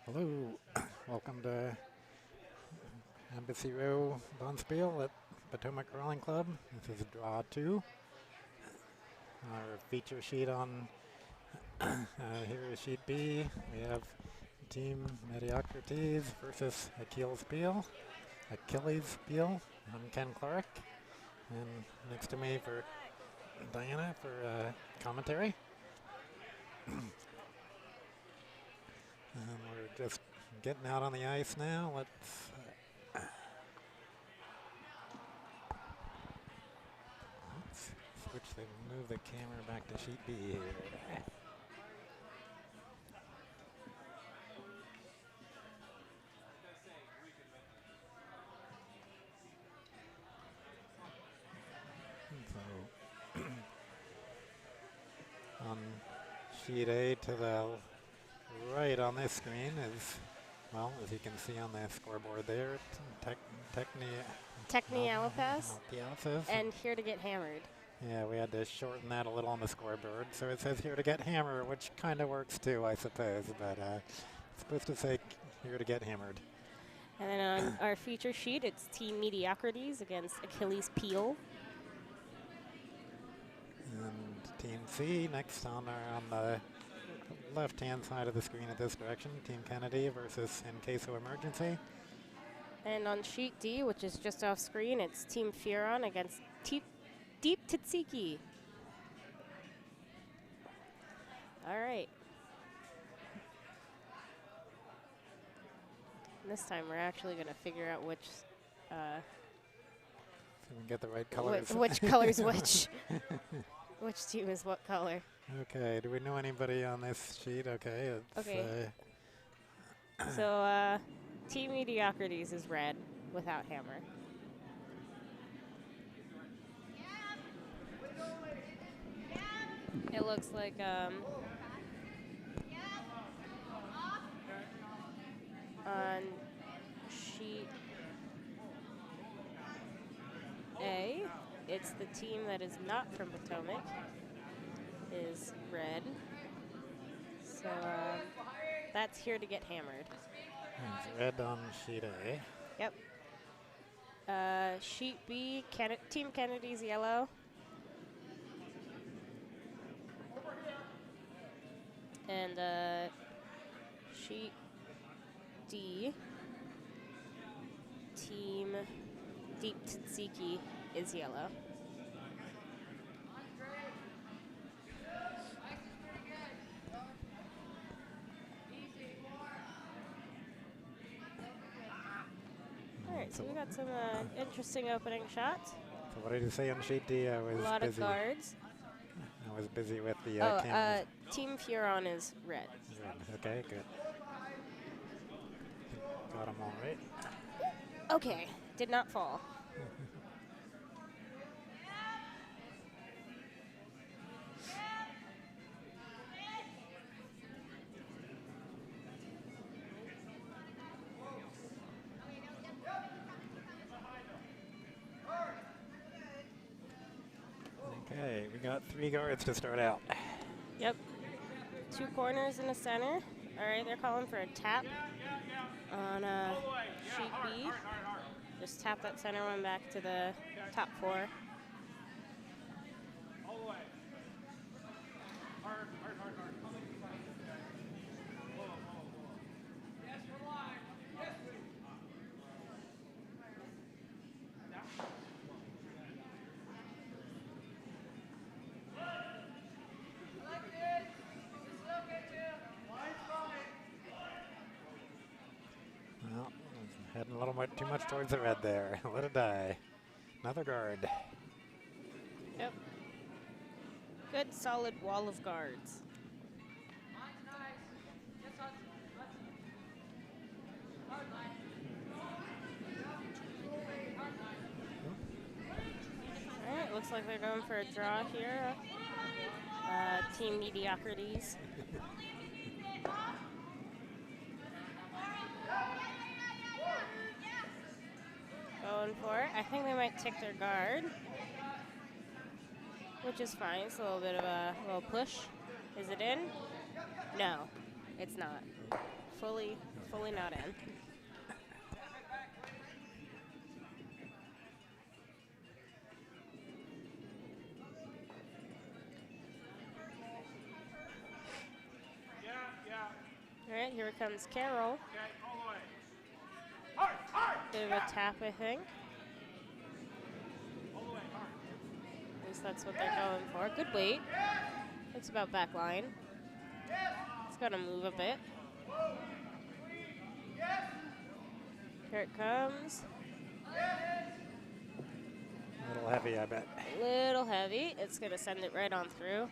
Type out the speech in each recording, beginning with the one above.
Hello, welcome to Embassy Row Bonspiel at Potomac Rowing Club. This is Draw 2. Our feature sheet on here is Sheet B. We have Team Mediocrates versus Achilles Peel. I'm Ken Clark, and next to me for Diana for commentary. And we're just getting out on the ice now. Let's switch move the camera back to Sheet B here. So on Sheet A to the right on this screen is, well, as you can see on the scoreboard there, Technialipas and Here to Get Hammered. Yeah, we had to shorten that a little on the scoreboard. So it says Here to Get Hammered, which kind of works too, I suppose. But it's supposed to say Here to Get Hammered. And then on our feature sheet, it's Team Mediocrities against Achilles Peel. And Team C next on the left-hand side of the screen at this direction, Team Kennedy versus In Case of Emergency. And on Sheet D, which is just off screen, it's Team Furon against Deep Tzatziki. All right. And this time we're actually going to figure out which so we can get the right colors. Which color's which. Which team is what color. Okay, do we know anybody on this sheet? Okay. Okay. So Team Mediocrities is red without hammer. It looks like on sheet A, it's the team that is not from Potomac is red. So that's Here to Get Hammered. It's red on sheet A. Yep. Sheet B, Team Kennedy's yellow. And sheet D, Team Deep Tzatziki is yellow. All right, so we got some interesting opening shots. So what did you say on sheet D? I was a lot busy. Of guards. I was busy with the cameras. Team Furon is red. Red. Okay, good. Got them all right. Okay, did not fall. Okay, we got 3 guards to start out. Yep. 2 corners in the center. All right, they're calling for a tap on sheet B. Just tap that center one back to the top 4. Well, heading a little bit too much towards the red there. Let it die. Another guard. Yep. Good solid wall of guards. All right, looks like they're going for a draw here. Team Mediocrities. Going for it. I think they might tick their guard, which is fine. It's a little bit of a little push. Is it in? No, it's not. fully not in. All right, here comes Carol. Bit of a tap, I think. At least that's what they're going for. Good weight. Looks about back line. It's got to move a bit. Here it comes. A little heavy, I bet. Little heavy. It's going to send it right on through.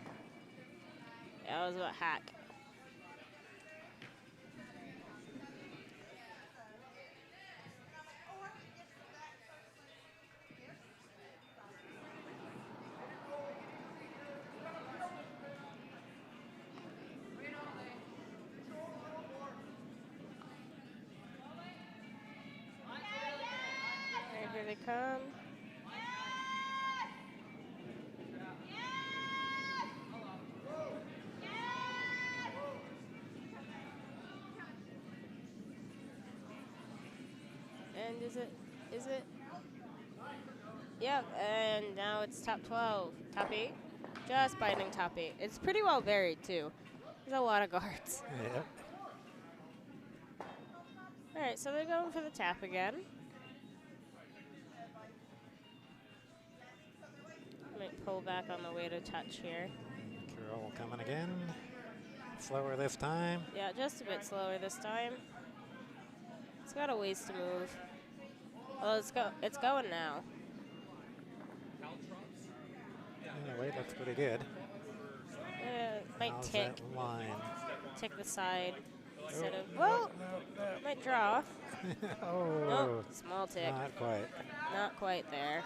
Yeah, that was about hack. Right, here they come. And is it? Yep, and now it's top 12. Top 8? Just biting top 8. It's pretty well varied, too. There's a lot of guards. Yep. All right, so they're going for the tap again. Might pull back on the way to touch here. Carol coming again. Slower this time. Yeah, just a bit slower this time. It's got a ways to move. Well, it's going now. Yeah, weight looks pretty good. Might How's tick. that line? Tick the side instead of, well, might draw. Oh. Nope, small tick. Not quite. Not quite there.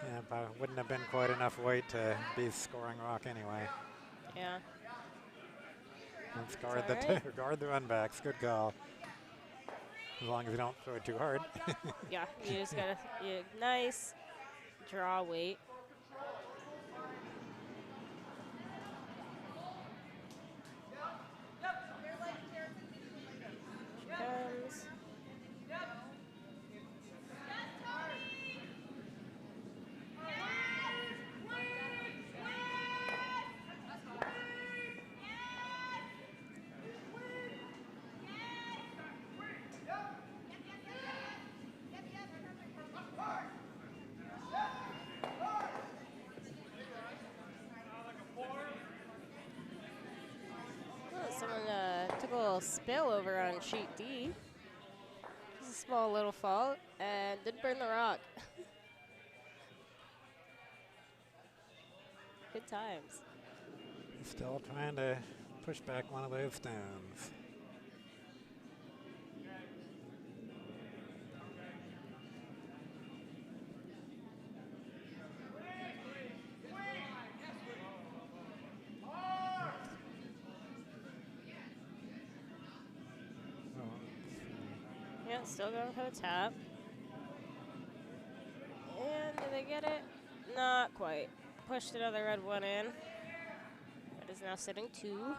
Yeah, but wouldn't have been quite enough weight to be scoring rock anyway. Yeah. Let's guard It's all right. guard the run backs. Good call. As long as you don't throw it too hard. Yeah, you just gotta, nice draw weight. She comes. Someone took a little spill over on sheet D. Just a small little fall and didn't burn the rock. Good times. Still trying to push back one of those stones. Yeah, still going for the tap. And did they get it? Not quite. Pushed another red one in. It is now sitting 2.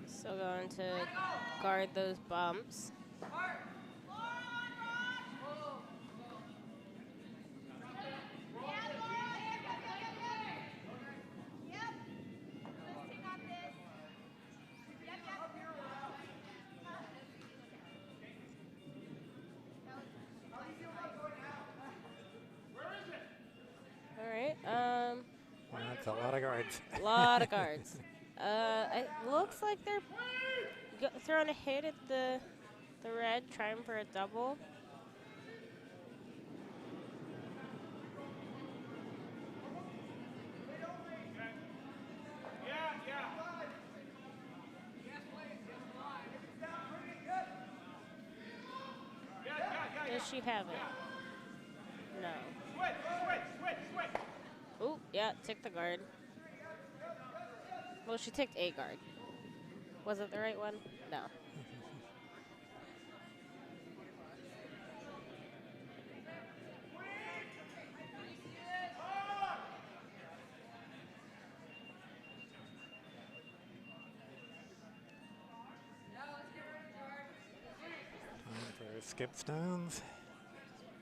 Still going to guard those bumps. That's a lot of guards. A lot of guards. It looks like they're throwing a hit at the red, trying for a double. Does she have it? No. Ooh, Yeah, took the guard. Well, she took a guard. Was it the right one? No. Time for skip stones.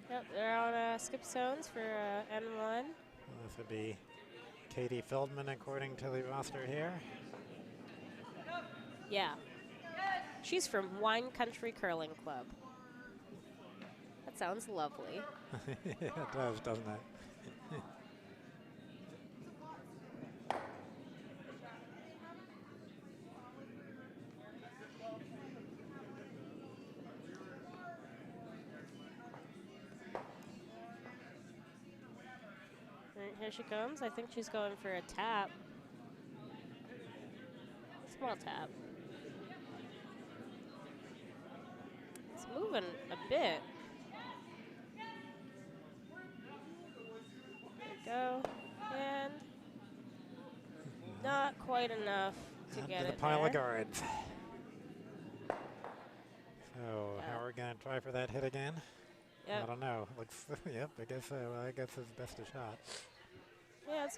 Yep, they're on skip zones for N1. This would be Katie Feldman according to the roster here. Yeah. She's from Wine Country Curling Club. That sounds lovely. It does, doesn't it? Right, here she comes. I think she's going for a tap. Small tap. It's moving a bit. There we go. And not quite enough to get the it pile there. of guards. So how are we going to try for that hit again? Yep. I don't know. Looks, yep, I guess so. I guess it's best a shot. Yeah, he's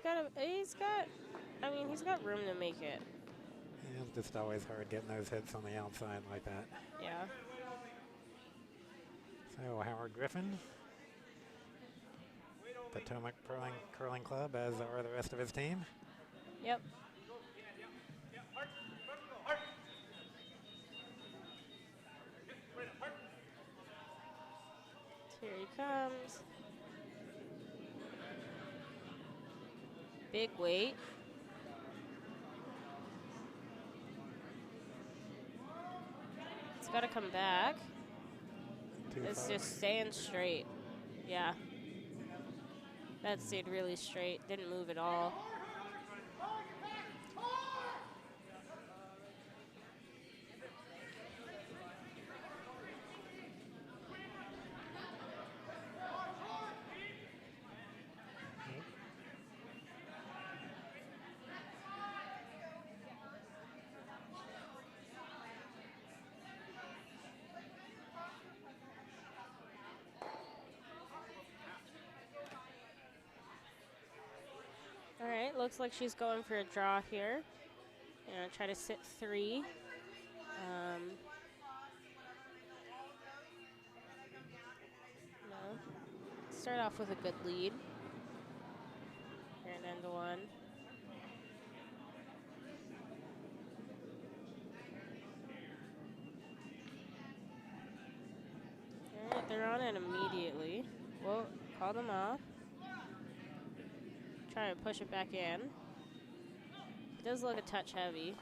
got room to make it. Yeah, it's just always hard getting those hits on the outside like that. Yeah. So Howard Griffin, Potomac Curling Club, as are the rest of his team. Yep. Here he comes. Big weight. It's got to come back. It's just staying straight. Yeah. That stayed really straight. Didn't move at all. All right, looks like she's going for a draw here. And try to sit 3. No. Start off with a good lead. Here and end 1. All right, they're on it immediately. Whoa, call them off. Try and push it back in. It does look a touch heavy.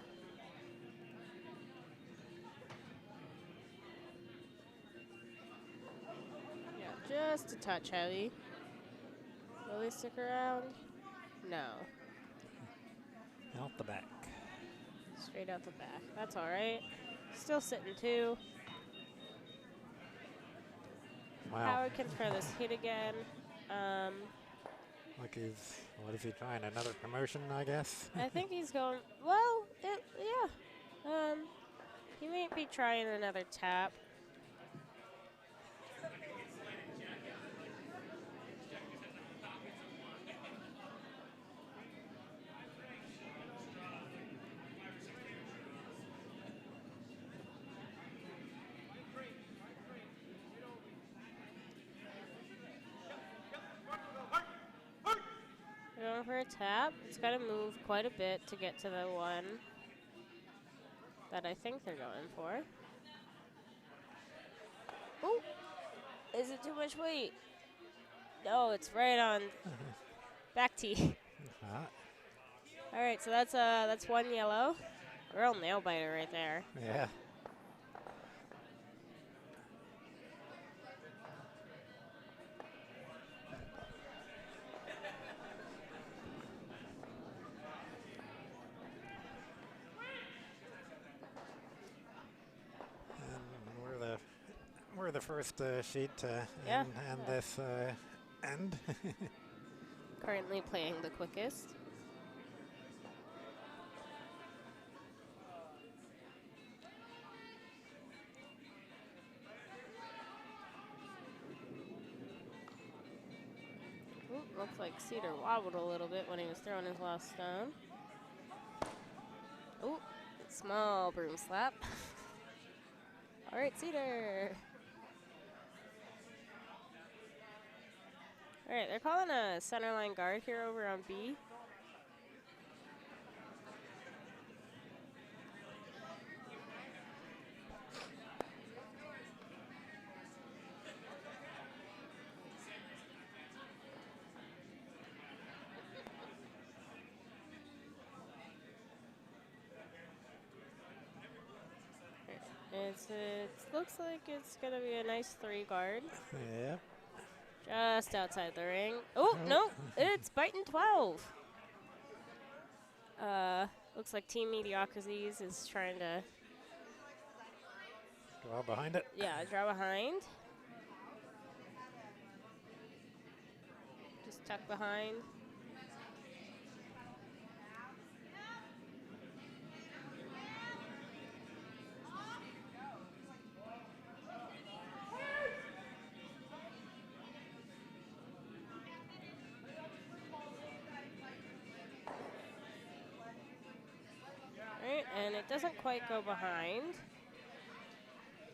Yeah, just a touch heavy. Will they stick around? No. Out the back. Straight out the back. That's all right. Still sitting 2. Wow. Howard can try this hit again. Like what is he trying? Another promotion, I guess? I think he's going, well, yeah. He might be trying another tap. Going for a tap. It's got to move quite a bit to get to the one that I think they're going for. Oh, is it too much weight? No, it's right on back tee. All right, so that's 1 yellow. Real nail biter right there. Yeah. We're the first sheet to end this end. currently playing the quickest. Ooh, looks like Cedar wobbled a little bit when he was throwing his last stone. Ooh, small broom slap. All right, Cedar. All right, they're calling a centerline guard here over on B. It looks like it's going to be a nice 3 guard. Yep. Just outside the ring. Oh, no, it's biting 12. Looks like Team Mediocrates is trying to... Draw behind it. Yeah, draw behind. Just tuck behind. Right, and it doesn't quite go behind.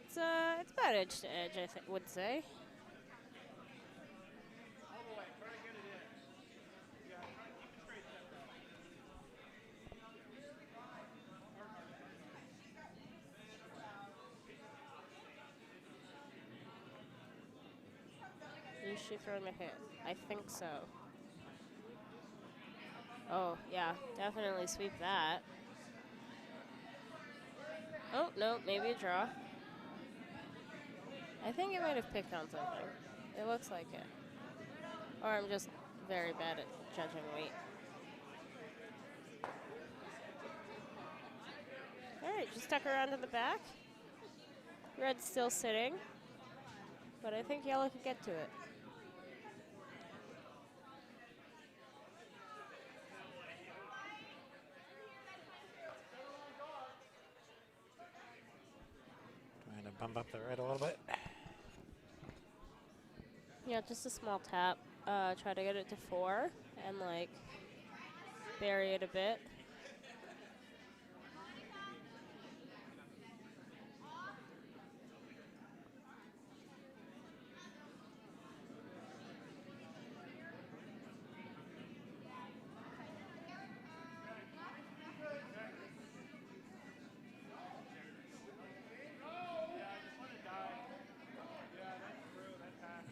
It's about edge to edge, I would say. Is she throwing a hit? I think so. Oh, yeah, definitely sweep that. Oh, no, maybe a draw. I think it might have picked on something. It looks like it. Or I'm just very bad at judging weight. All right, just tuck around to the back. Red's still sitting, but I think yellow could get to it. Trying to bump up the red a little bit. Yeah, just a small tap. Try to get it to 4 and like bury it a bit.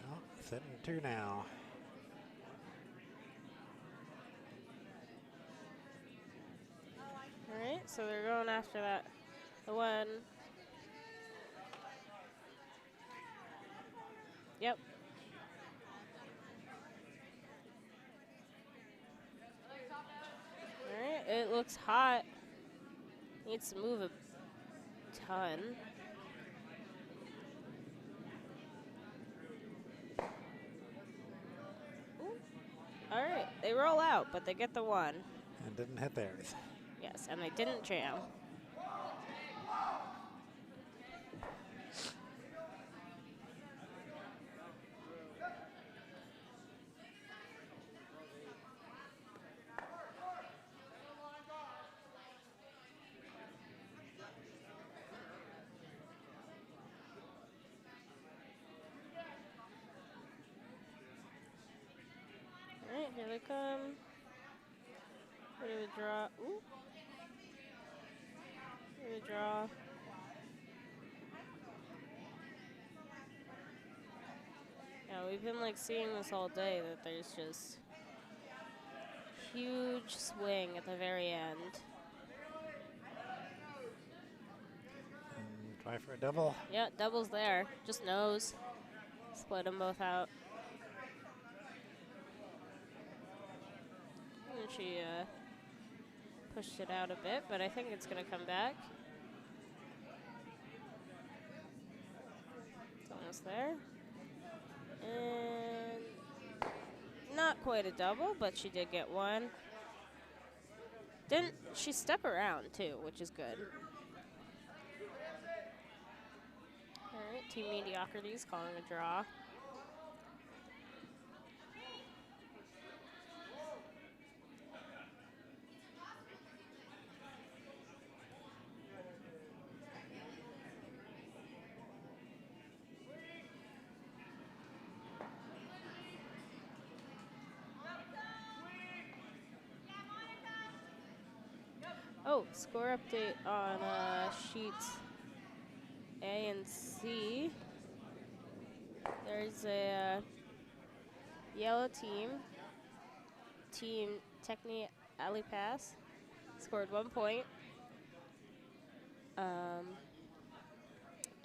Well, sitting 2 now. All right, so they're going after that. The 1. Yep. All right, it looks hot. Needs to move a ton. Ooh. All right, they roll out, but they get the 1. And didn't hit theirs. Yes, and they didn't jam. All right, here they come. Bit of a draw. Ooh. Bit of a draw. Yeah, we've been like seeing this all day that there's just huge swing at the very end. And try for a double. Yeah, double's there. Just nose. Split them both out. And she pushed it out a bit, but I think it's going to come back. It's almost there. And not Not quite a double, but she did get one. Didn't she step around too, which is good. All right, Team Mediocrities calling a draw. Oh, score update on sheets A and C. There's a yellow team, Team Techni Alipass, scored 1 point.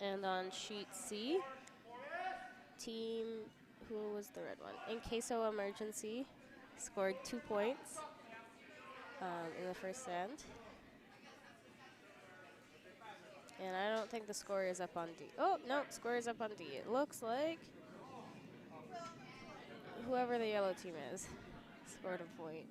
And on sheet C, team, who was the red one? In Queso Emergency, scored 2 points in the first end. And I don't think the score is up on D. Oh, no, score is up on D. It looks like whoever the yellow team is scored a point.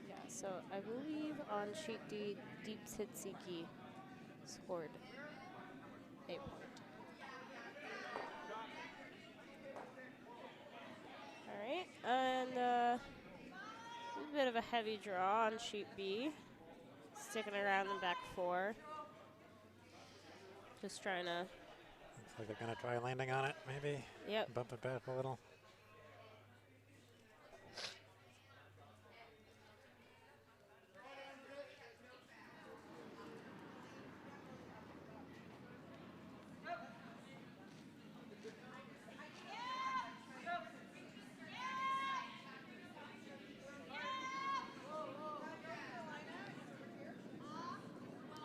Yeah, so I believe on sheet D, Deep Sitsiki scored a point. All right, and a bit of a heavy draw on sheet B. Sticking around in back four. Just trying to. Looks like they're going to try landing on it, maybe. Yep. Bump it back a little.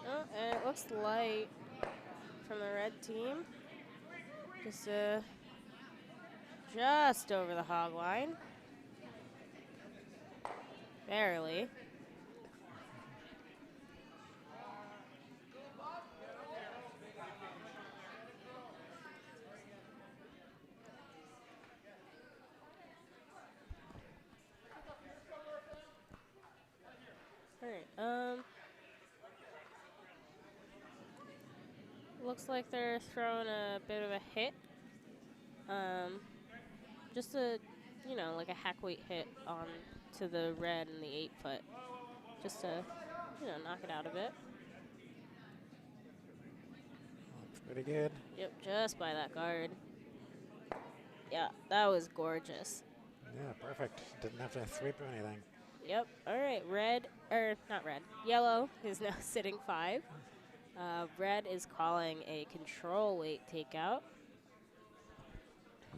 Oh, and it looks light from the red team. Just over the hog line. Barely. All right. Looks like they're throwing a bit of a hit. Just like a hack weight hit on to the red and the 8-foot. Just to, knock it out a bit. Looks pretty good. Yep, just by that guard. Yeah, that was gorgeous. Yeah, perfect. Didn't have to sweep or anything. Yep. All right. Not red. Yellow is now sitting 5. Red is calling a control weight takeout.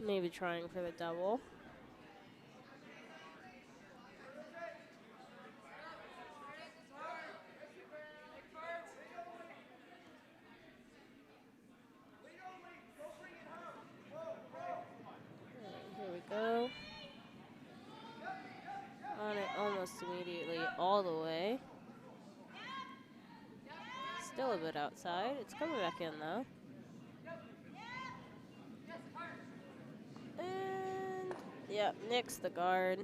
Maybe trying for the double. Here we go. On it almost immediately all the way. Still a bit outside. It's coming back in though. And yeah, nicks the guard.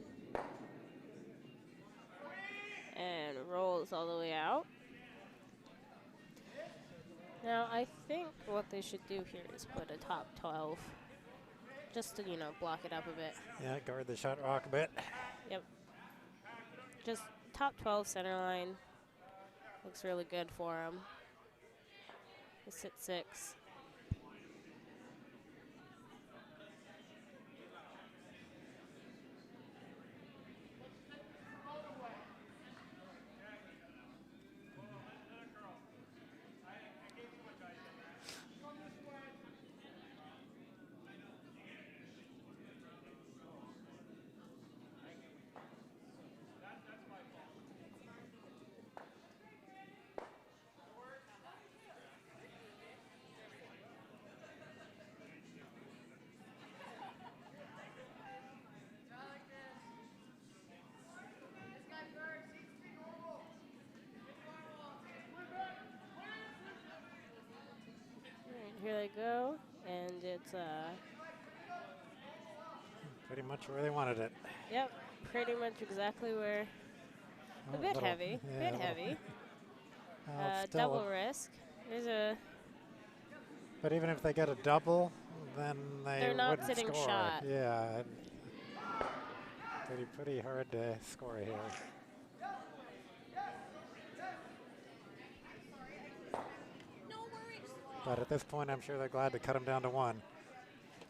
And rolls all the way out. Now I think what they should do here is put a top 12. Just to, block it up a bit. Yeah, guard the shot rock a bit. Yep. Just top 12 center line. Looks really good for him. He'll sit 6. they go, and it's Pretty much where they wanted it. yep, pretty much exactly where. Oh, A bit little- heavy, yeah, bit a little- heavy. Well, it's still Double risk. There's a. but even if they get a double, then they They're not wouldn't sitting score. shot. Yeah, pretty hard to score here. But at this point, I'm sure they're glad to cut him down to 1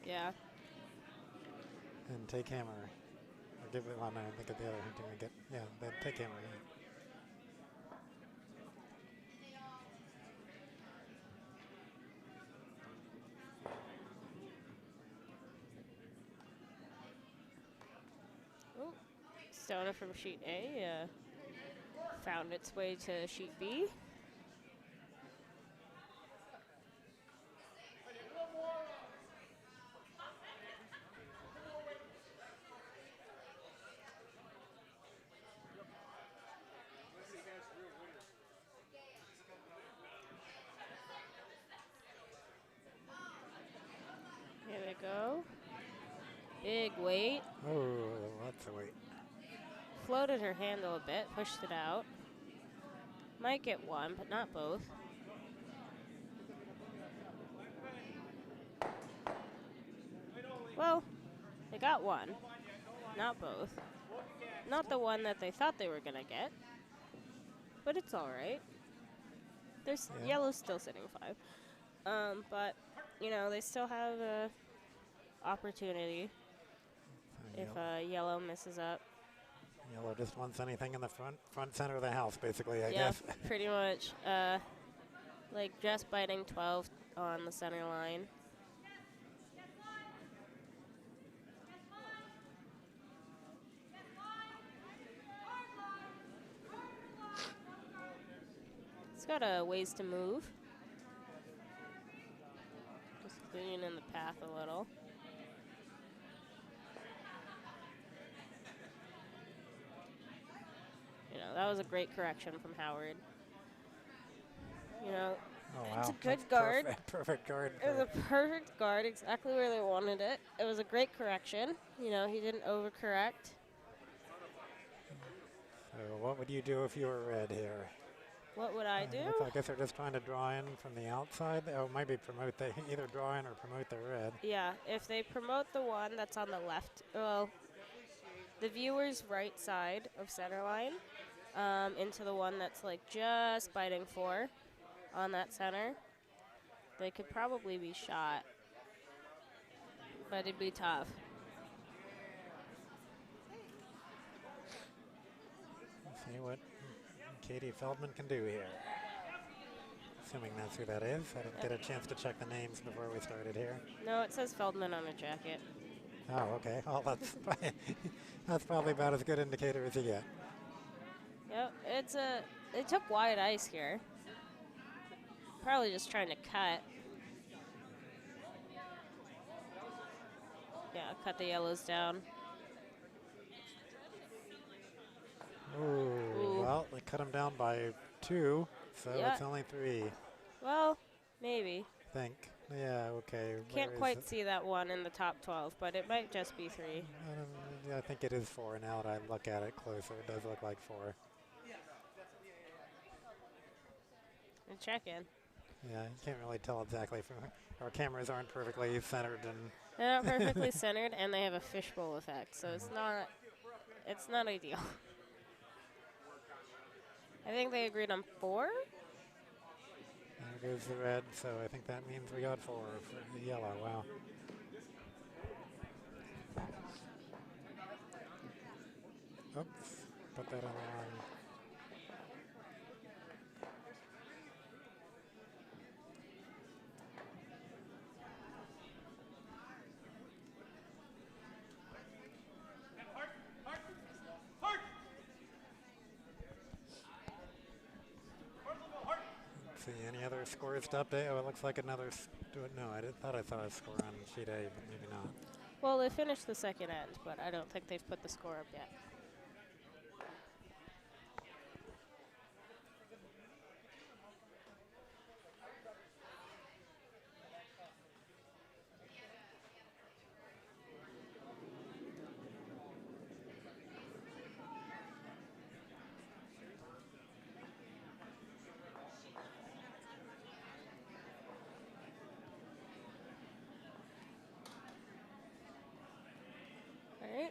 Yeah. and take hammer. Or give it one. I think at the other team would get. Yeah, they take hammer. Yeah. Ooh. Stoner from sheet A found its way to sheet B. Here we go. Big weight. Oh, lots of weight. Floated her handle a bit, pushed it out. Might get one, but not both. Well, they got one, not both. Not the one that they thought they were going to get, but it's all right. There's yellow's still sitting 5. But, you know, they still have a opportunity if yellow messes up. Yellow just wants anything in the front center of the house, basically, I Yeah, guess. pretty much. Like just biting 12 on the center line. It's got a ways to move. Just cleaning in the path a little. You know, that was a great correction from Howard. You know, Oh, wow. it's a good That's guard. Perfect guard. It was a perfect guard, exactly where they wanted it. It was a great correction. You know, he didn't overcorrect. So what would you do if you were red here? What would I do? I guess they're just trying to draw in from the outside. Oh, maybe promote. They either draw in or promote their red. Yeah, if they promote the one that's on the left, well, the viewer's right side of center line into the one that's like just biting 4 on that center, they could probably be shot, but it'd be tough. Let's see what Katie Feldman can do here. Assuming that's who that is. I didn't get a chance to check the names before we started here. No, it says Feldman on the jacket. Oh, okay. Well, that's probably about as good indicator as you get. Yep, they took wide ice here. Probably just trying to cut. Yeah, cut the yellows down. Ooh. Well, they cut them down by 2, so Yeah. it's only 3, Well, maybe. I think. Yeah, okay. Can't quite see that one in the top 12, but it might just be 3. Yeah, I think it is 4 now that I look at it closer. It does look like 4. And check in. Yeah, you can't really tell exactly from our cameras aren't perfectly centered and They're not perfectly centered, and they have a fishbowl effect, so it's not ideal. I think they agreed on 4. there goes the red, so I think that means we got 4 for the yellow. Wow. Oops, put that on the wrong. Let's see, any other scores to update? Oh, it looks like another. No, thought I saw a score on sheet A, but maybe not. Well, they finished the second end, but I don't think they've put the score up yet.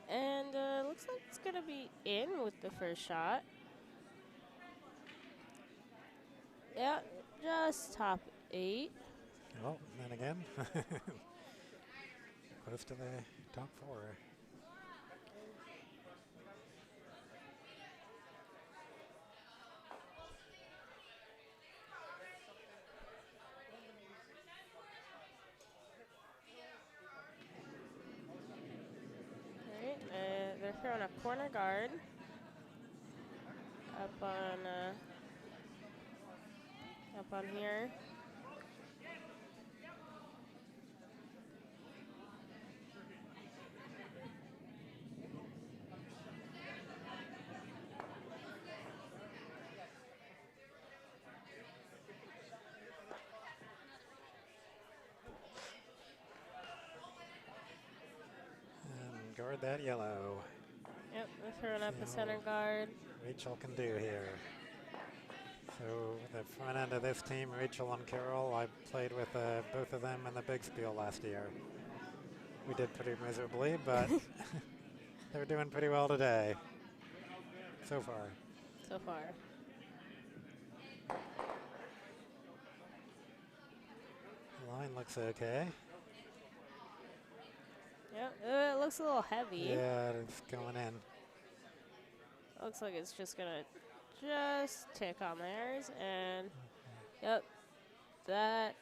right, and looks like it's going to be in with the first shot. Yeah, just top 8. Well, then again, close to the top 4. All right, they're throwing a corner guard up on here. And guard that yellow. Yep, they're throwing up See a center how guard. Rachel can do here. So the front end of this team, Rachel and Carol, I played with both of them in the big spiel last year. We did pretty miserably, but they're doing pretty well today, so far. So far. The line looks okay. Yep, it looks a little heavy. Yeah, it's going in. Looks like it's just gonna tick on theirs, and yep, that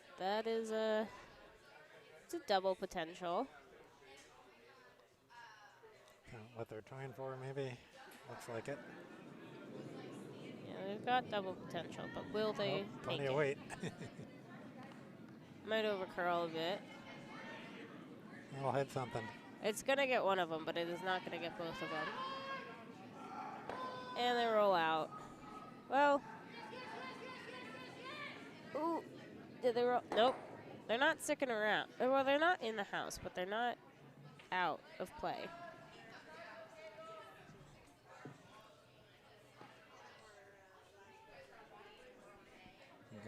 is it's a double potential. What they're trying for, maybe. Looks like it. Yeah, they've got double potential, but will they make plenty it? of weight. Might overcurl a bit. I'll hit something. It's gonna get one of them, but it is not gonna get both of them. And they roll out. Well, ooh, did they roll? Nope, they're not sticking around. Well, they're not in the house, but they're not out of play.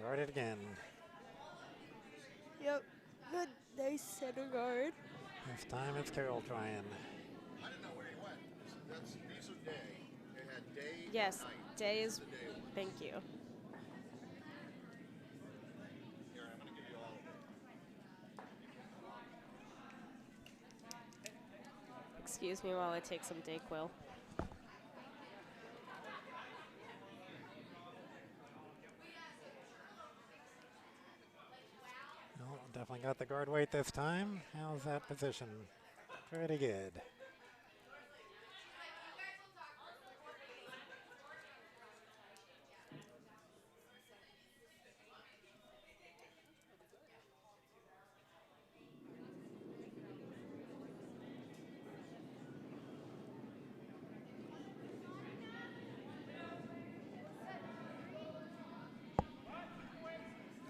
Guard it again. Yep, good, nice center guard. This time it's Carol trying. I didn't know where he went. These are day. They had day. Yes, and night. day is. The day was. Thank you. Here, I'm going to give you all of it. Excuse me while I take some Dayquil. Well, definitely got the guard weight this time. How's that position? Pretty good.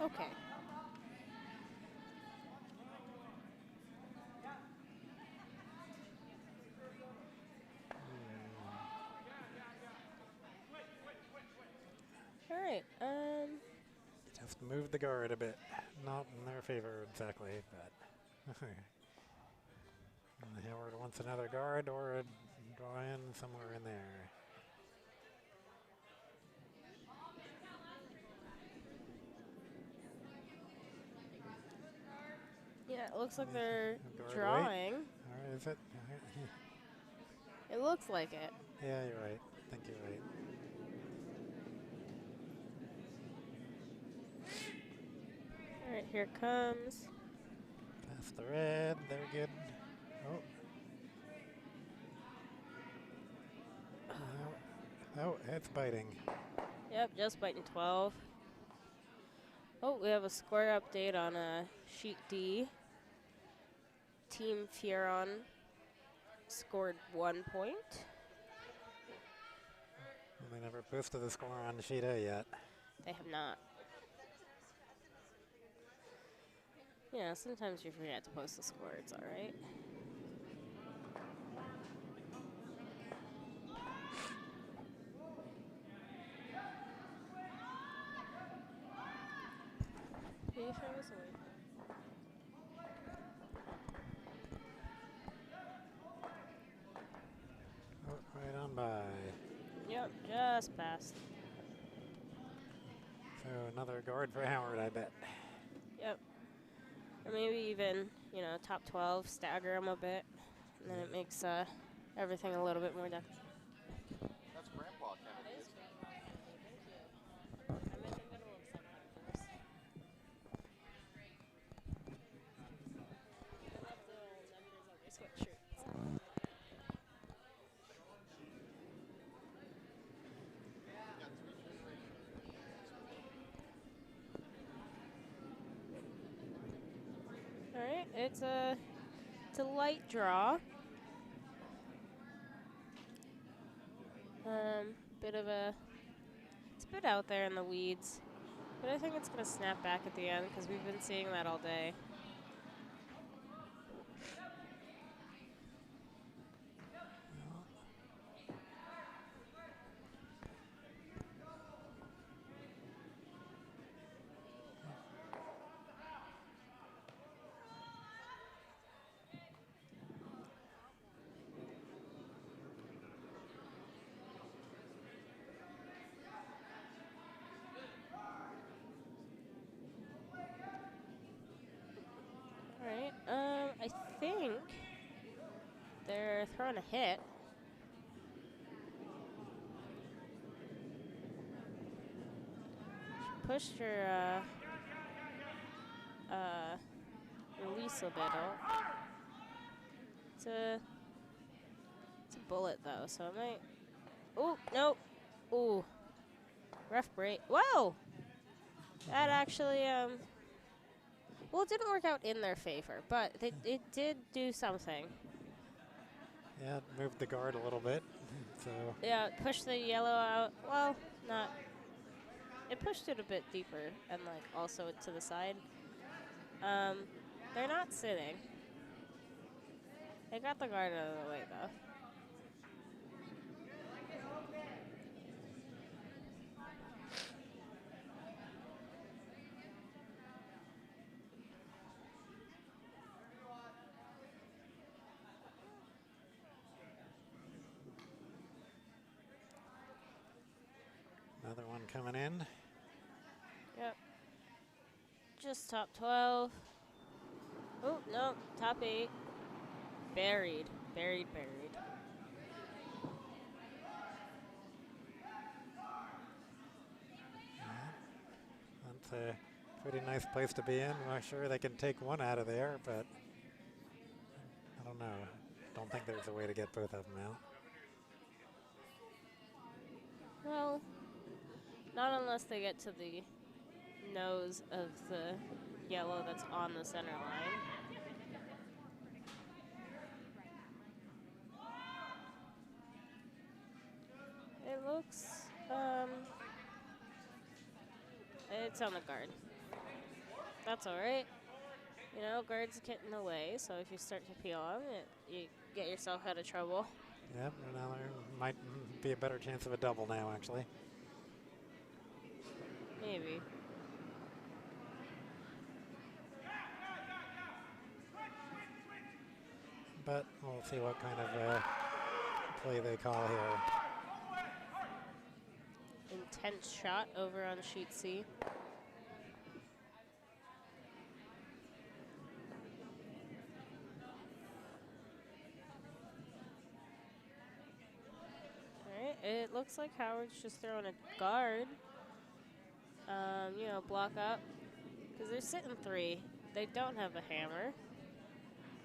Okay. All right. Just move the guard a bit. Not in their favor exactly, but Howard wants another guard or a draw in somewhere in there. Yeah, it looks like they're Guard drawing. Or is it? It looks like it. Yeah, you're right. I think you're right. All right, here it comes. Past the red. They're good. Oh, it's biting. Yep, just biting 12. Oh, we have a score update on sheet D. Team Fieron scored 1 point. They never posted the score on sheet A yet. They have not. Yeah, sometimes you forget to post the score. It's all right. Can you throw this away? just passed. So another guard for Howard, I bet. Yep. Or maybe even, you know, top 12, stagger them a bit. And then it makes everything a little bit more depth. That's Grandpa Kennedy, isn't it? All right, it's a light draw. Bit of it's a bit out there in the weeds, but I think it's gonna snap back at the end because we've been seeing that all day. Alright, I think they're throwing a hit. Pushed her release a bit out. It's a bullet though, so it might. Oh, nope. Ooh. Rough break. Whoa! That actually, well, it didn't work out in their favor, but it did do something. Yeah, it moved the guard a little bit. So Yeah, it pushed the yellow out. Well, not. It pushed it a bit deeper and, like, also to the side. They're not sitting. They got the guard out of the way, though. another one coming in. Yep. Just top 12. Oh, no, top 8. Buried. Buried. That's a pretty nice place to be in. I'm sure they can take one out of there, but I don't know. Don't think there's a way to get both of them out. Well, not unless they get to the nose of the yellow that's on the center line. It looks, it's on the guard. That's all right. You know, guards get in the way, so if you start to peel them, you get yourself out of trouble. Yep, now there might be a better chance of a double now, actually. Maybe. But we'll see what kind of play they call here. Intense shot over on sheet C. Alright, it looks like Howard's just throwing a guard. You know, block up. Because they're sitting 3. They don't have a hammer.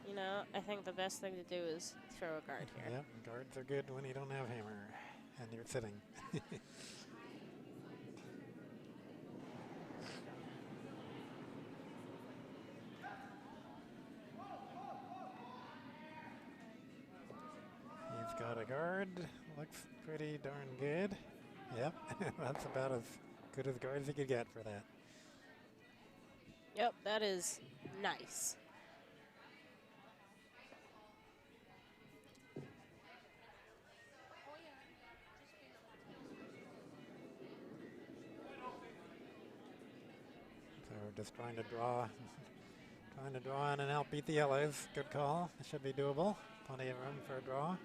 You know, I think the best thing to do is throw a guard here. Yep, guards are good when you don't have hammer and you're sitting. He's got a guard. Looks pretty darn good. Yep, that's about as good as guard as you could get for that. Yep, that is nice. So we're just trying to draw in and help beat the yellows. Good call. It should be doable. Plenty of room for a draw.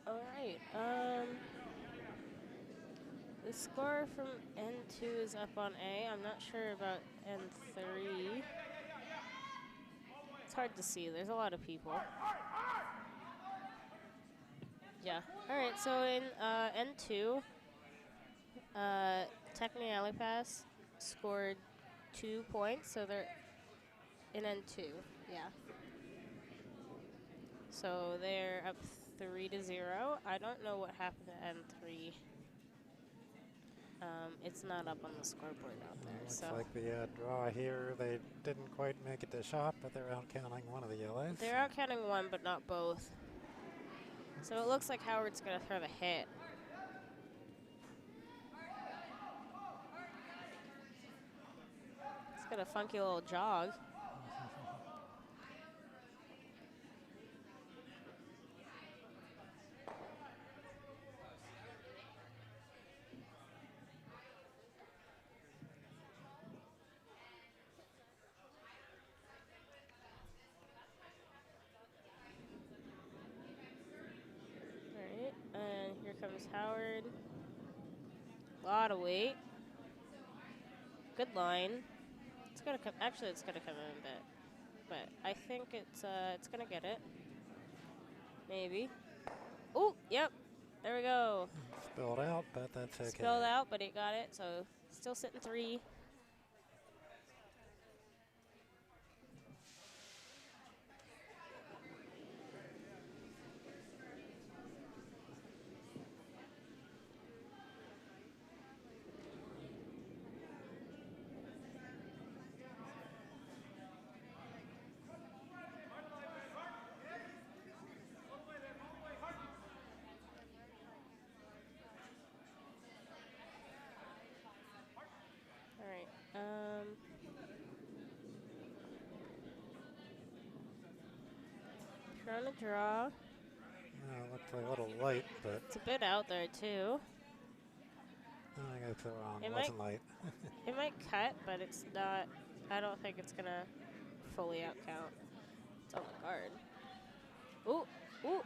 All right. The score from N2 is up on A. I'm not sure about N3. It's hard to see. There's a lot of people. Yeah. All right. So in N2, Techni Alley Pass scored 2 points. So they're in N2. Yeah. So they're up 3-0. I don't know what happened to N3. It's not up on the scoreboard out there. Looks So like the draw here, they didn't quite make it to shot, but they're out counting one of the yellows. they're out counting one, but not both. So it looks like Howard's going to throw the hit. He's got a funky little jog. All right, and here comes Howard. A lot of weight. Good line. It's gonna come. Actually, it's gonna come in a bit, but I think it's gonna get it. Maybe. Oh, yep. There we go. Spilled out, but that's okay. Spilled out, but he got it. So still sitting 3. All right. Trying to draw. Looks like a little light, but It's a bit out there too. I got the wrong. It It wasn't light. It might cut, but it's not. I don't think it's gonna fully out count. It's on the guard. Ooh, ooh.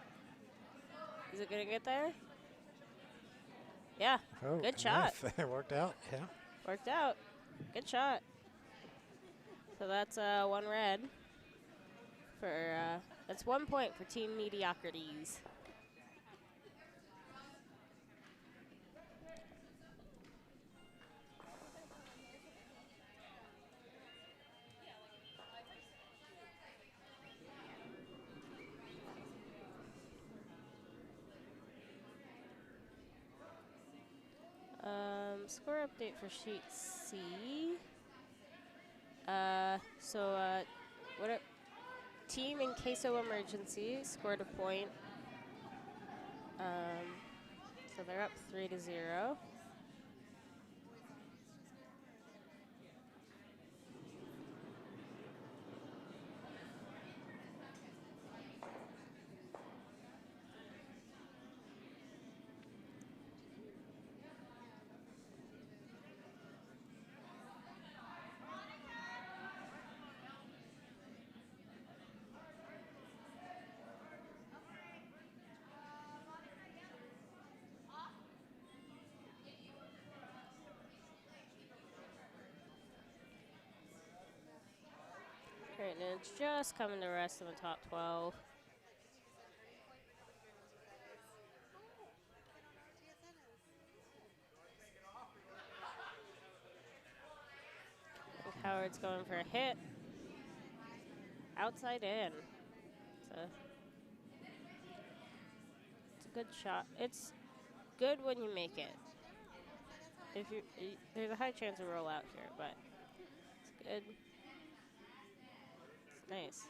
Is it gonna get there? Yeah. Oh, Good shot. Nice. It worked out. Yeah. Worked out. Good shot. So that's 1 red. That's 1 point for Team Mediocrities. Score update for sheet C. Team in case of emergency scored a point. So they're up 3-0. Right, and it's just coming to rest in the top 12. And Howard's going for a hit. Outside in. It's a good shot. It's good when you make it. There's a high chance of rollout here, but it's good. It's nice.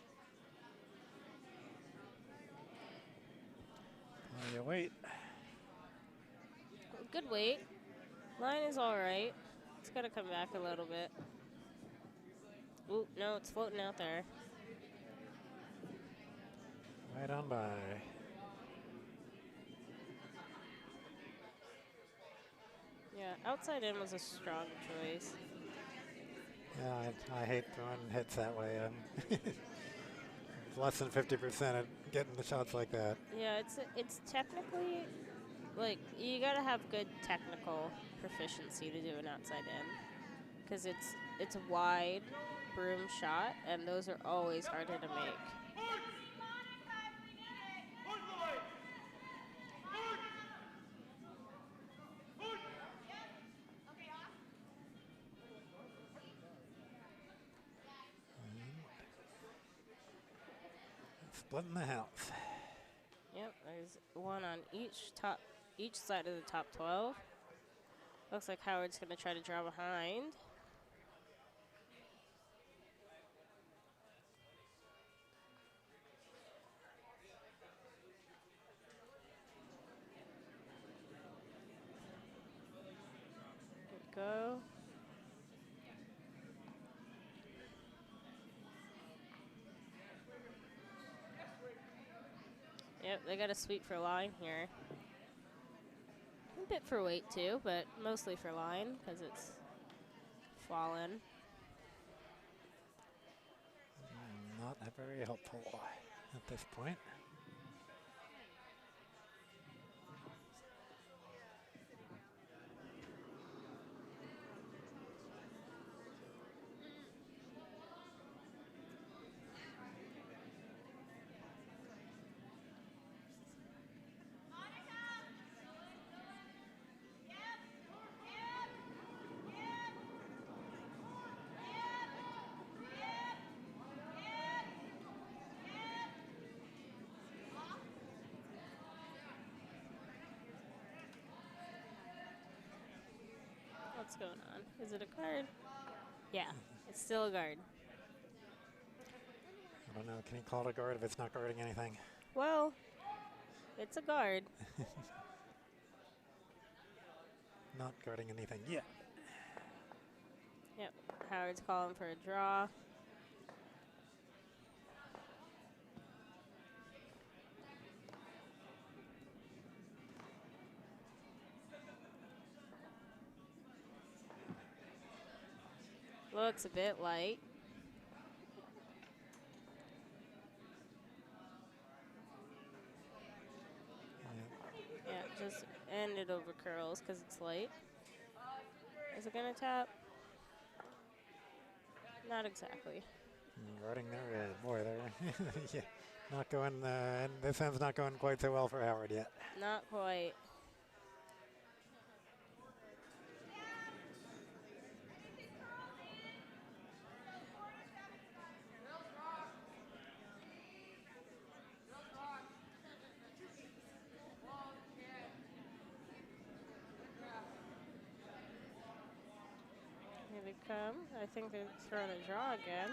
Well, you wait. Good weight. Line is all right. It's got to come back a little bit. Ooh, no, it's floating out there. Right on by. Yeah, outside in was a strong choice. Yeah, I hate throwing hits that way. less than 50% at getting the shots like that. Yeah, it's technically, like, you gotta have good technical proficiency to do an outside in, because it's a wide broom shot, and those are always harder to make. Splitting the house. Yep, there's one on each side of the top 12. Looks like Howard's gonna try to draw behind. Good go. Yep, they got a sweep for line here. A bit for weight too, but mostly for line because it's fallen. Not very helpful at this point. What's going on? Is it a guard? Yeah, it's still a guard. I don't know. Can he call it a guard if it's not guarding anything? Well, it's a guard. Not guarding anything yet. Yep, Howard's calling for a draw. Looks a bit light. Yeah, just end it over curls because it's light. Is it gonna tap? Not exactly. Guarding there, boy, there. Yeah, not going. And this end's not going quite so well for Howard yet. Not quite. Here they come. I think they're throwing a draw again.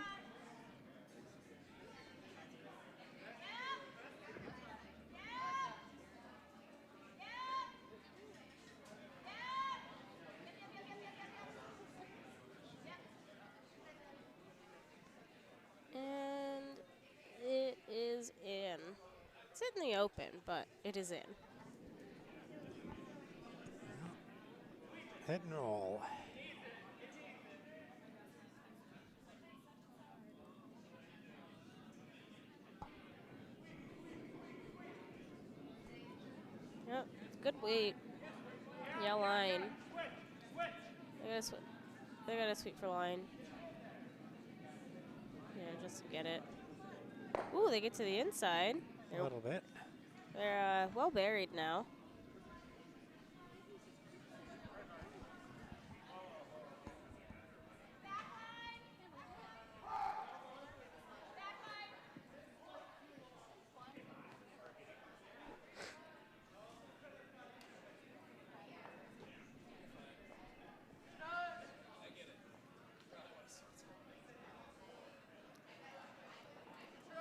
And it is in. It's in the open, but it is in. Hit and roll. Yep, good weight. Yeah, line. They got a sweep for line. Yeah, just to get it. Ooh, they get to the inside. A little bit. They're well buried now.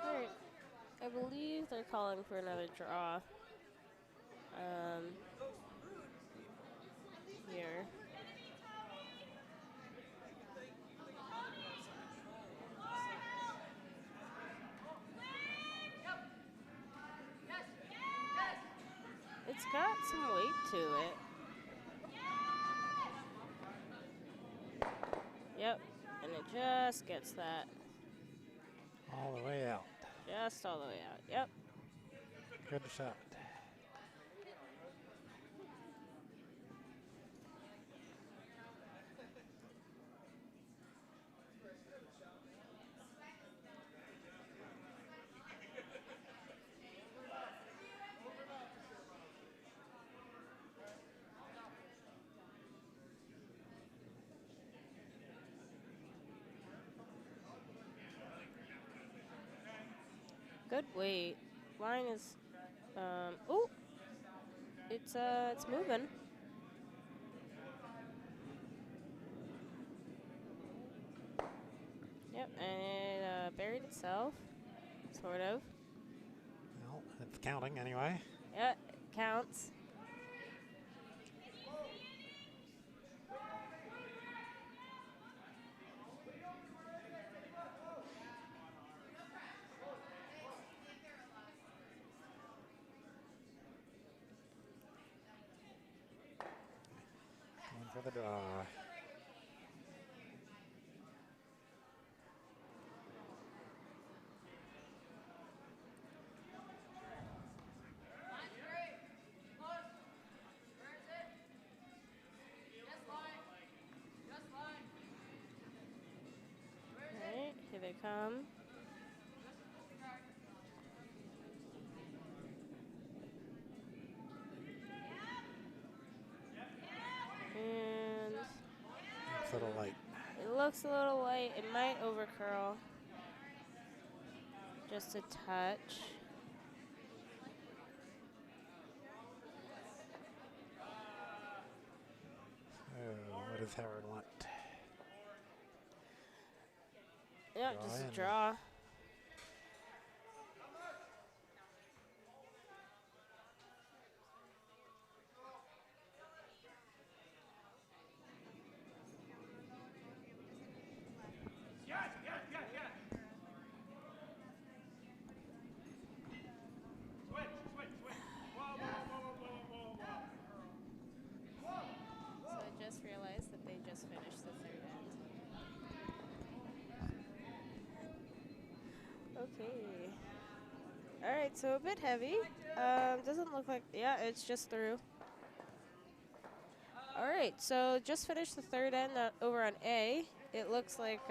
Alright. I believe they're calling for another draw. Here. It's got some weight to it. Yep, and it just gets that. All the way out. Just all the way out. Yep. Good shot. Good weight. Line is, oh, it's moving. Yep, and it buried itself, sort of. Well, it's counting anyway. Yeah, it counts. Going for the draw. All right, here they come. And It's a little light. it looks a little light. It might overcurl. Just a touch. Oh, what does Howard want? Yeah, Draw just in. a draw. So I just realized that they just finished the third end. Okay. All right, so a bit heavy. Doesn't look like, yeah, it's just through. All right, so just finished the third end over on A. It looks like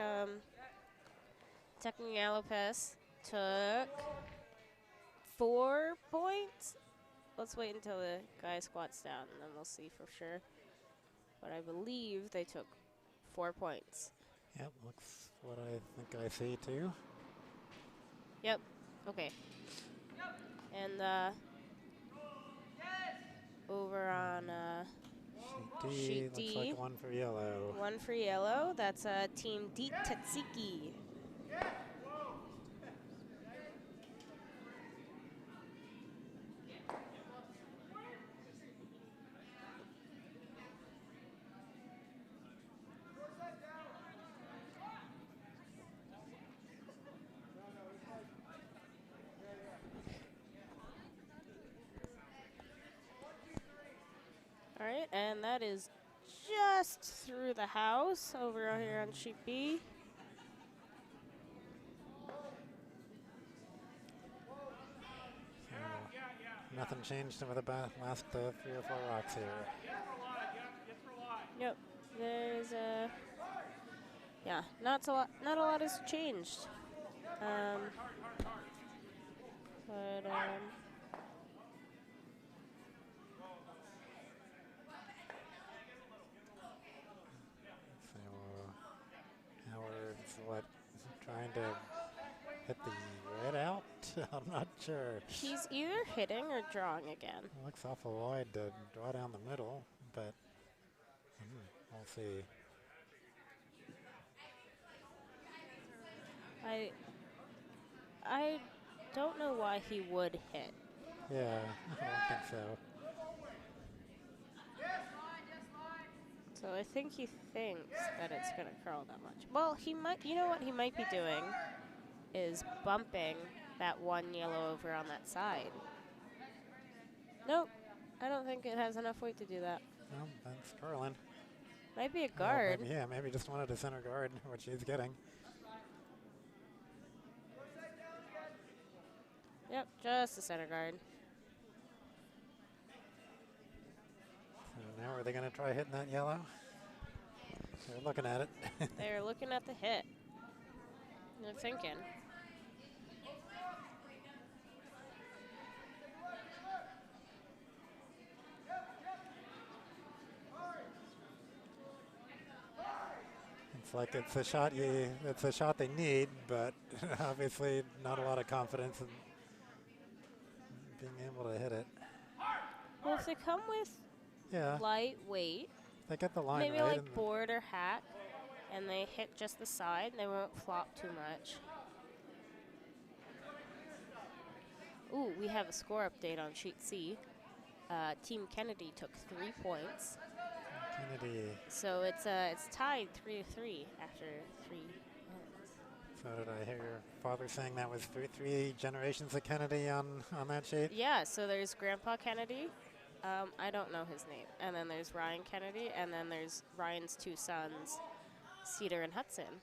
Technialopes took 4 points. Let's wait until the guy squats down, and then we'll see for sure. But I believe they took 4 points. Yep, looks what I think I see too. Yep. Okay. And over on Sheet D, looks D. like one for yellow. 1 for yellow. That's Team Deep Tatsiki. All right, and that is just through the house over here on sheet B. So nothing changed over the last 3 or 4 rocks here. Yep, there's yeah, not a lot has changed. But So Howard's trying to hit the red out? I'm not sure. he's either hitting or drawing again. Looks awful wide to draw down the middle, but we'll see. I don't know why he would hit. Yeah, I don't think so. So I think he thinks that it's going to curl that much. Well, he might, you know what he might be doing is bumping that one yellow over on that side. Nope, I don't think it has enough weight to do that. Well, that's curling. Might be a Oh, guard. maybe just wanted a center guard, which he's getting. Yep, just the center guard. So now are they going to try hitting that yellow? They're looking at it. They're looking at the hit. They're thinking. It's like it's a shot they need, but obviously not a lot of confidence in being able to hit it. Well, if they come with Yeah, lightweight, they get the line maybe right. like and board or hack, and they hit just the side, they won't flop too much. Ooh, we have a score update on sheet C. Team Kennedy took 3 points. Kennedy. So it's tied 3-3 after 3 minutes. So did I hear your father saying that was three generations of Kennedy on that sheet? Yeah, so there's Grandpa Kennedy. I don't know his name. And then there's Ryan Kennedy, and then there's Ryan's 2 sons, Cedar and Hudson.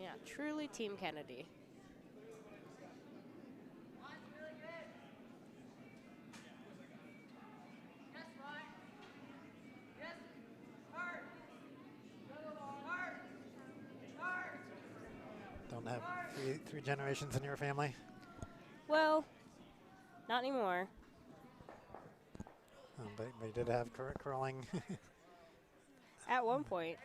Yeah, truly Team Kennedy. Don't have three generations in your family? Well, not anymore. But you did have curling. At one point.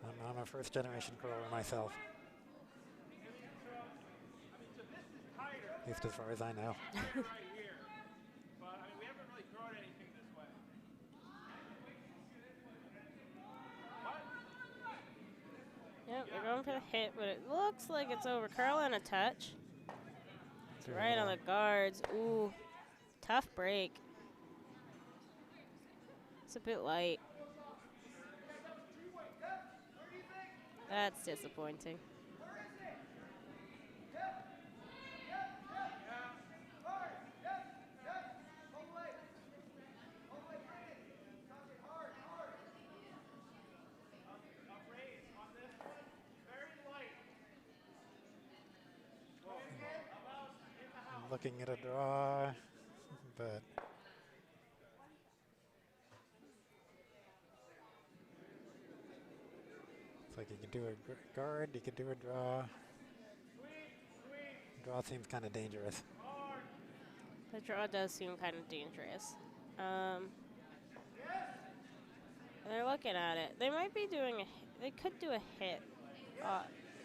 And I'm a first generation curler myself. At least as far as I know. Yep, they're going for the hit, but it looks like it's over. Curl and a touch. It's right on the guards. Ooh, tough break. It's a bit light. That's disappointing. Looking at a draw, but it's like you could do a guard, you could do a draw. Draw seems kind of dangerous. The draw does seem kind of dangerous. They're looking at it. They might be doing they could do a hit,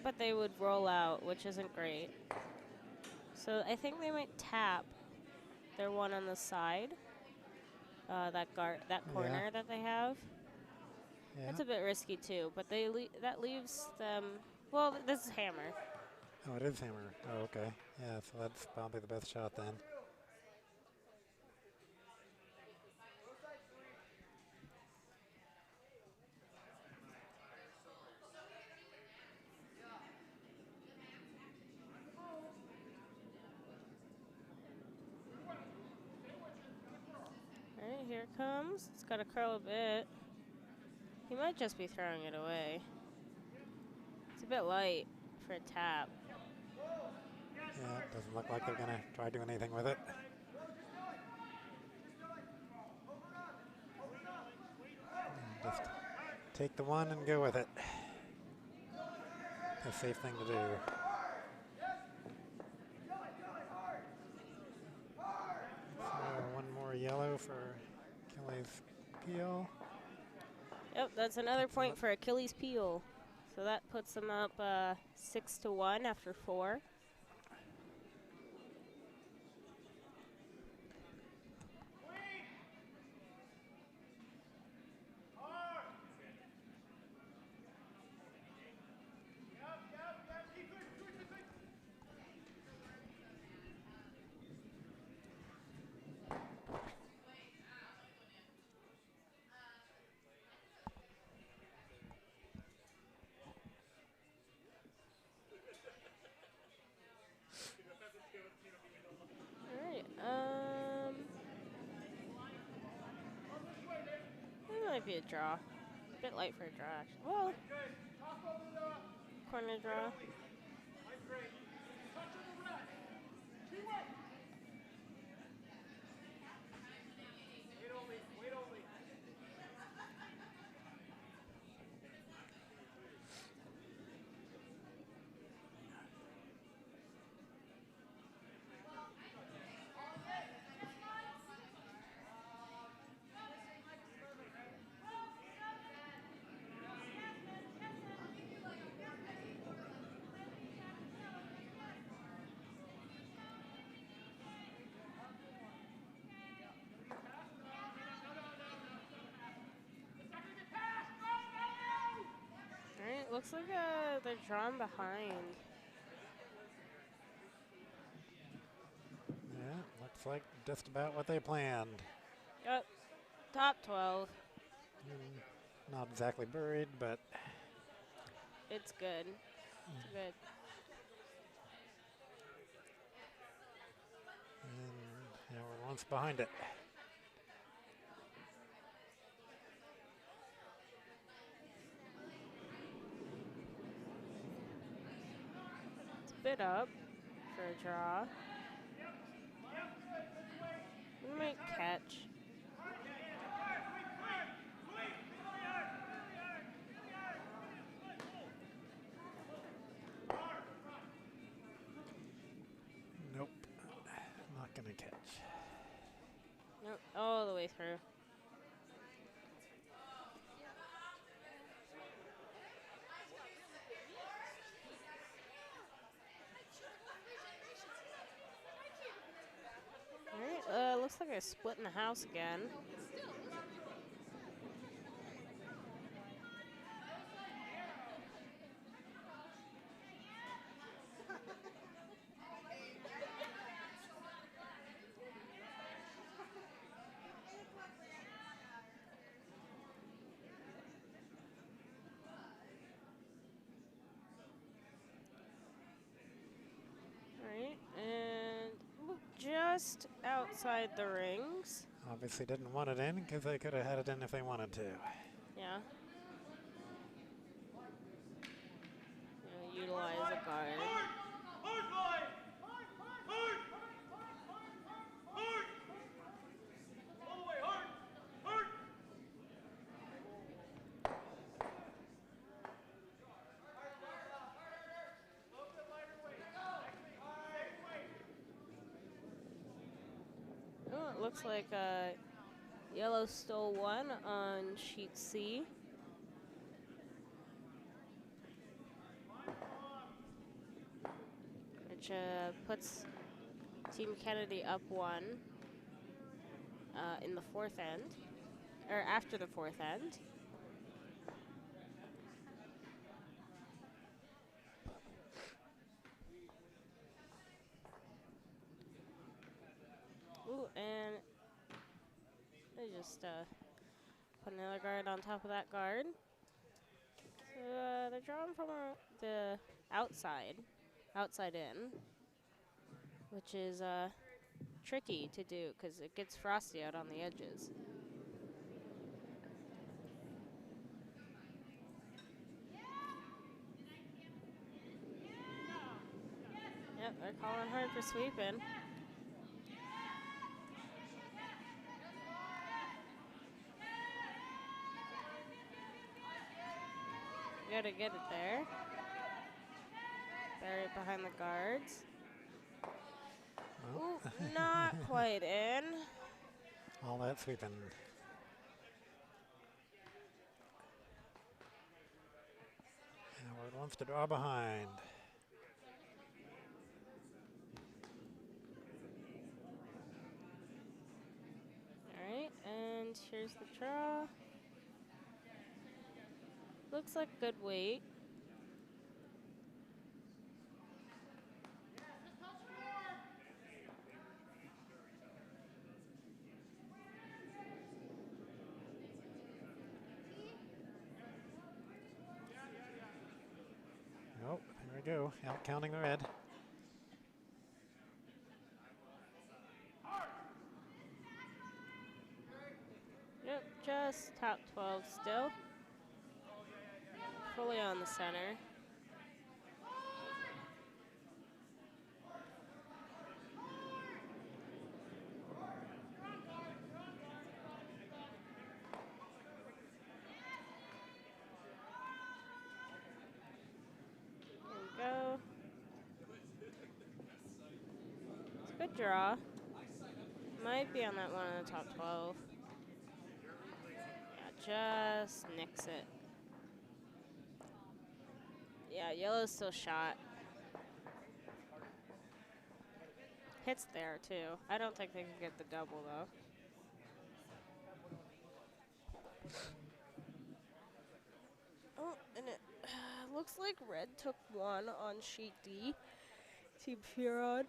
but they would roll out, which isn't great. So I think they might tap their one on the side, that corner that they have. Yeah. That's a bit risky too, but that leaves them. Well, this is hammer. Oh, it is hammer. Oh, okay. Yeah, so that's probably the best shot then. All right, here it comes. It's got to curl a bit. He might just be throwing it away. It's a bit light for a tap. Yeah, it doesn't look like they're going to try doing anything with it. And just take the one and go with it. A safe thing to do. So one more yellow for Achilles peel. Yep, that's another point for Achilles peel. So that puts them up 6-1 after 4. might be a draw. A bit light for a draw, actually. Well, corner draw. Alright, looks like they're drawn behind. Yeah, looks like just about what they planned. Yep, top 12. Not exactly buried, but It's good. It's good. yeah, we're once behind it. It's a bit up for a draw. We might catch. Nope, not gonna catch. Nope, all the way through. Alright, looks like I split in the house again. Alright, and just outside the rings. Obviously didn't want it in because they could have had it in if they wanted to. Yeah. Utilize a guard. Oh, it looks like yellow stole one on sheet C. Which puts Team Kennedy up one in the fourth end, or after the fourth end. Ooh, and they just put another guard on top of that guard. So they're drawing from the outside in, which is tricky to do because it gets frosty out on the edges. Yep, they're calling hard for sweeping. Gotta get it there. Bury it behind the guards. Well, Ooh, not quite in. all that sweeping. Howard wants to draw behind. Alright, and here's the draw. Looks like good weight. Oh, there we go. Out counting the red. Yep, just It's top 12 still. Fully on the center. There we go. It's a good draw. Might be on that one in the top 12. Yeah, just nix it. Yeah, yellow's still shot. Hits there, too. I don't think they can get the double, though. Oh, and it looks like red took one on sheet D. Team Huron.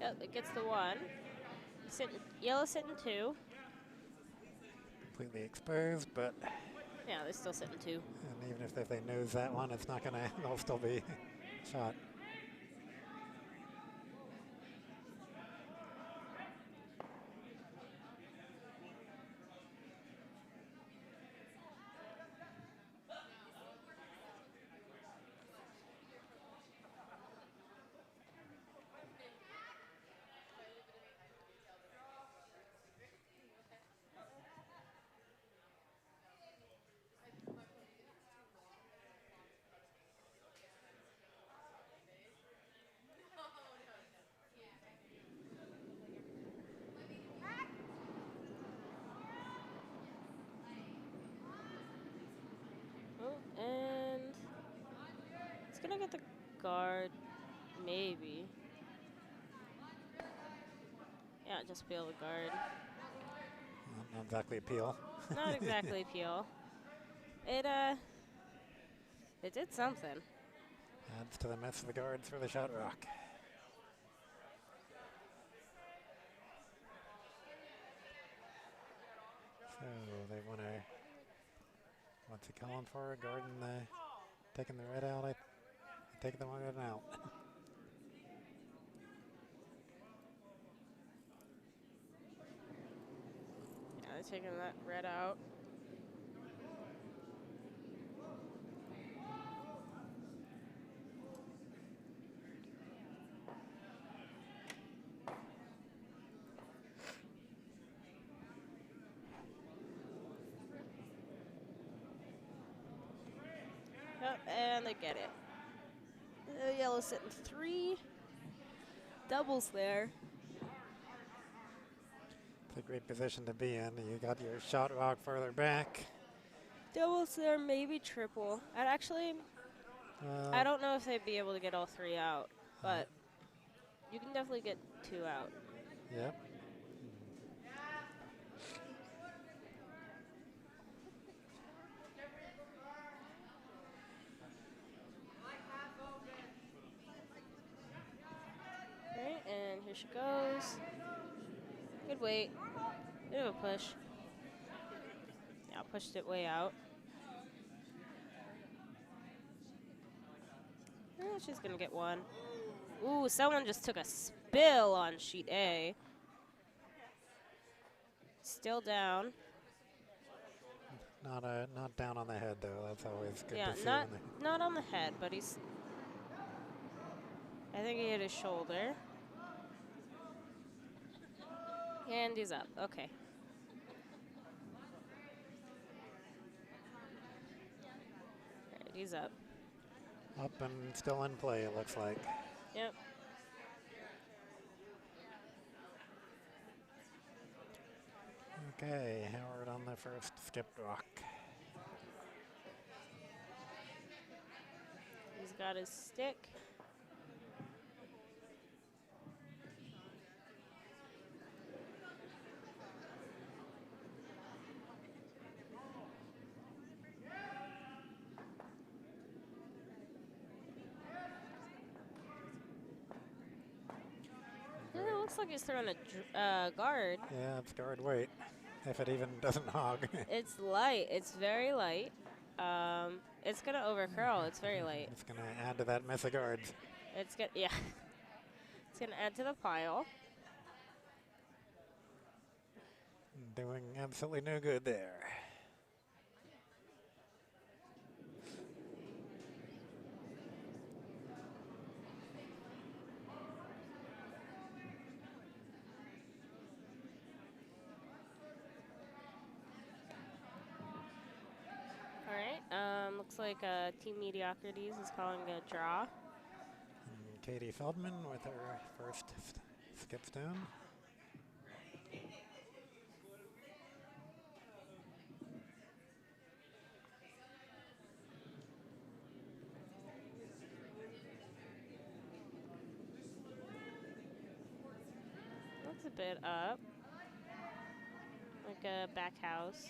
Yep, it gets the one. Yellow sitting 2. Completely exposed, but Yeah, they're still sitting 2. and even if they nose that one, it's not gonna. They'll still be shot. Oh, and it's gonna get the guard, maybe. Yeah, just peel the guard. Not exactly a peel. Not exactly peel. It did something. Adds to the mess of the guards for the shot rock. So they want to. What's he calling for? Guarding the, taking the red out. Taking the one out. Yeah, they're taking that red out. Yep, and they get it. The yellow's sitting 3. Doubles there. It's a great position to be in. You got your shot rock further back. Doubles there, maybe triple. And actually, I don't know if they'd be able to get all 3 out, but you can definitely get 2 out. Yep. Alright, and here she goes. Good weight. Bit of a push. Yeah, pushed it way out. She's gonna get 1. Ooh, someone just took a spill on sheet A. Still down. Not down on the head though. That's always good Yeah, to see. not on the head, but he's. I think he hit his shoulder. And he's up. Okay. Alright, he's up. Up and still in play. It looks like. Yep. Okay, Howard on the first skipped rock. He's got his stick. Looks like he's throwing a guard. Yeah, it's guard weight, if it even doesn't hog. It's light. It's very light. It's gonna overcurl. It's very light. It's going to add to that mess of guards. It's gonna It's gonna add to the pile. Doing absolutely no good there. All right. Looks like Team Mediocrities is calling a draw. And Katie Feldman with her first skip stone. Looks a bit up. Like a back house.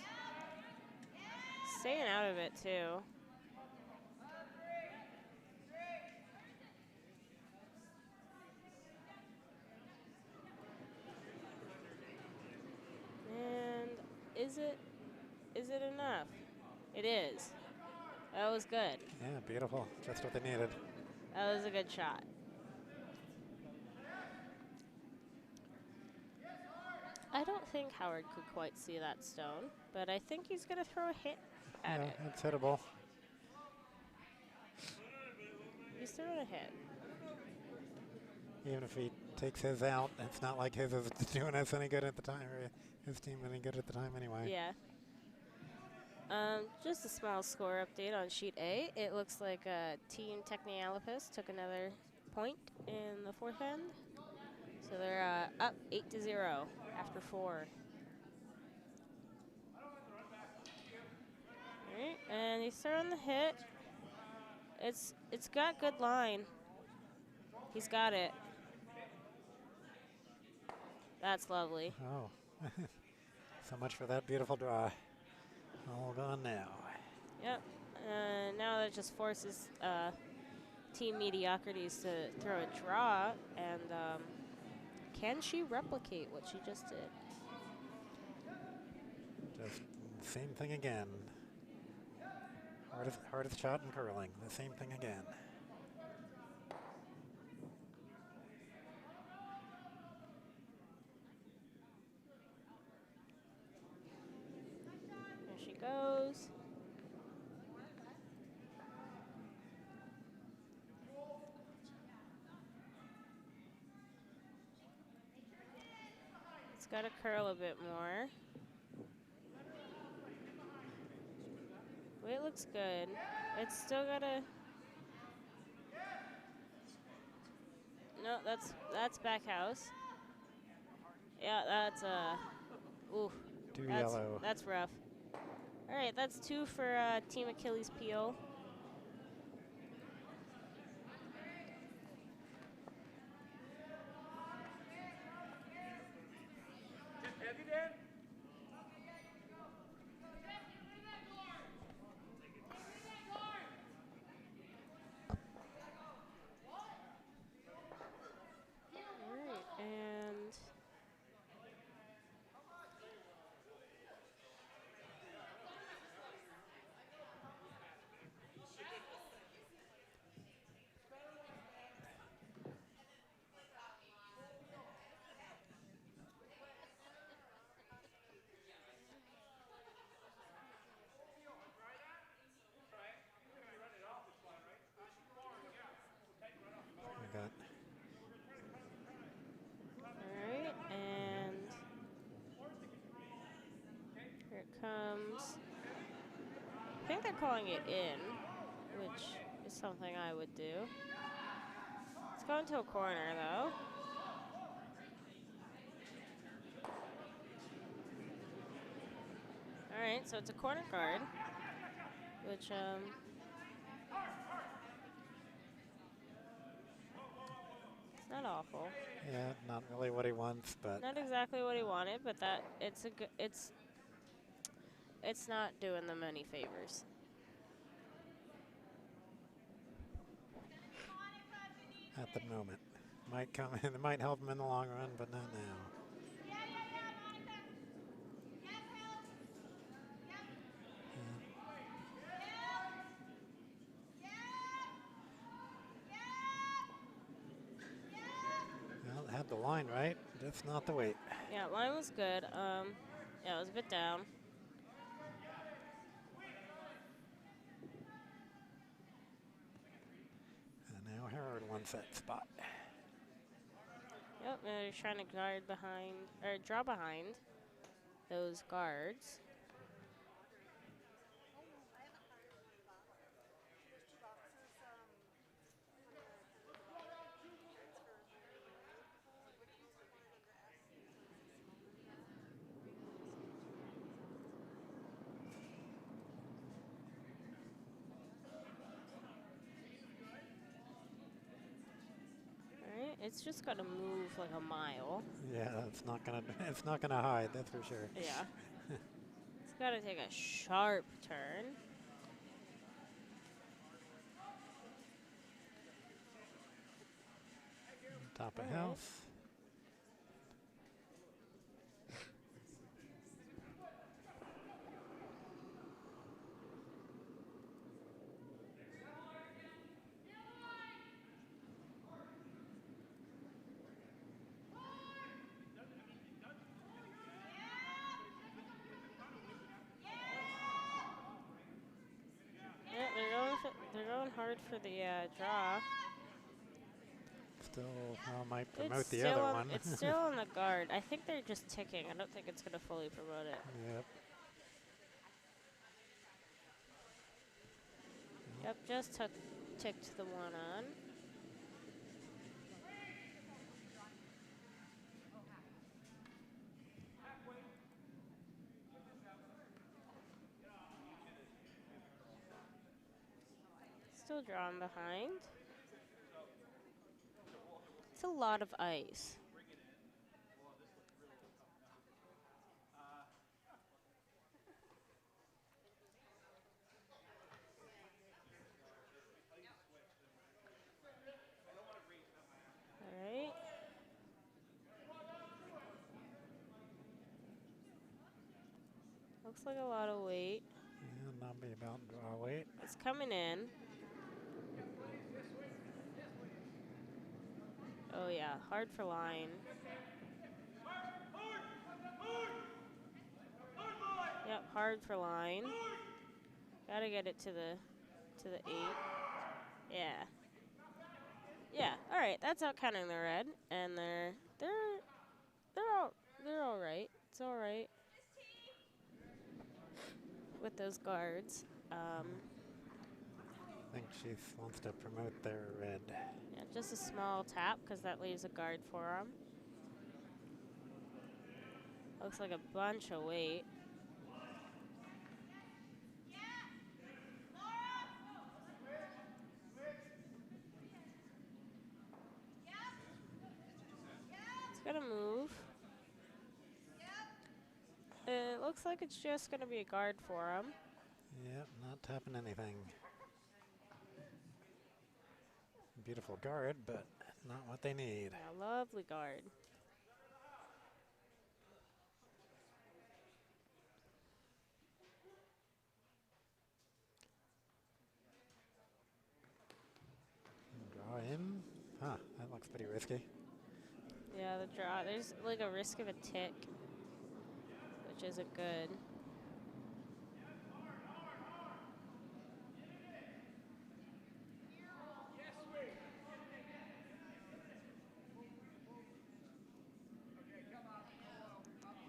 Staying out of it too. And is it enough? It is. That was good. Yeah, beautiful. Just what they needed. That was a good shot. I don't think Howard could quite see that stone, but I think he's going to throw a hit at Yeah, it. it's hittable. He's throwing a hit. Even if he takes his out, it's not like his is doing us any good at the time, or his team any good at the time anyway. Yeah. Just a small score update on sheet A. It looks like Team Technialopus took another point in the fourth end. So they're up 8-0 after 4. All right, and he's throwing the hit. It's got good line. He's got it. That's lovely. Oh, so much for that beautiful draw. All gone now. Yep. Now that just forces Team Mediocrities to throw a draw, and can she replicate what she just did? Just same thing again. Hardest shot in curling. The same thing again. There she goes. It's got to curl a bit more. Weight looks good. It's still got to. No, that's back house. Yeah, that's ooh. Too That's, yellow. that's rough. All right, that's 2 for Team Achilles Peel. All right, and We got all right, and here it comes. I think they're calling it in, which is something I would do. It's going to a corner though. All right, so it's a corner guard, which it's not awful. yeah, not really what he wants, but Not exactly what he wanted, but that it's not doing them any favors. at the moment, Might come in. It might help him in the long run, but not now. Well, it had the line right, just not the weight. Yeah, line was good. Yeah, it was a bit down. And now Harold wants that spot. Yep, they're trying to guard behind, or draw behind those guards. Alright, it's just got to move like a mile. Yeah, it's not gonna hide, that's for sure. Yeah. It's got to take a sharp turn. Top of All right. house. Yeah, they're going hard for the draw. Still, well, might promote It's the still other on, one. it's still on the guard. I think they're just ticking. I don't think it's going to fully promote it. Yep. Yep, just ticked the one on. Still drawing behind. It's a lot of ice. All right. Looks like a lot of weight. Yeah, not be about draw weight. It's coming in. Oh yeah, hard for line. Yep, hard for line. Gotta get it to the 8. Yeah. Yeah. All right, that's out counting the red, and they're all right. It's all right with those guards. I think she wants to promote their red. Yeah, just a small tap because that leaves a guard for them. Looks like a bunch of weight. It's gonna move. It looks like it's just gonna be a guard for them. Yep, not tapping anything. Beautiful guard, but not what they need. Yeah, lovely guard. Draw in. Huh, that looks pretty risky. Yeah, the draw. There's like a risk of a tick, which isn't good.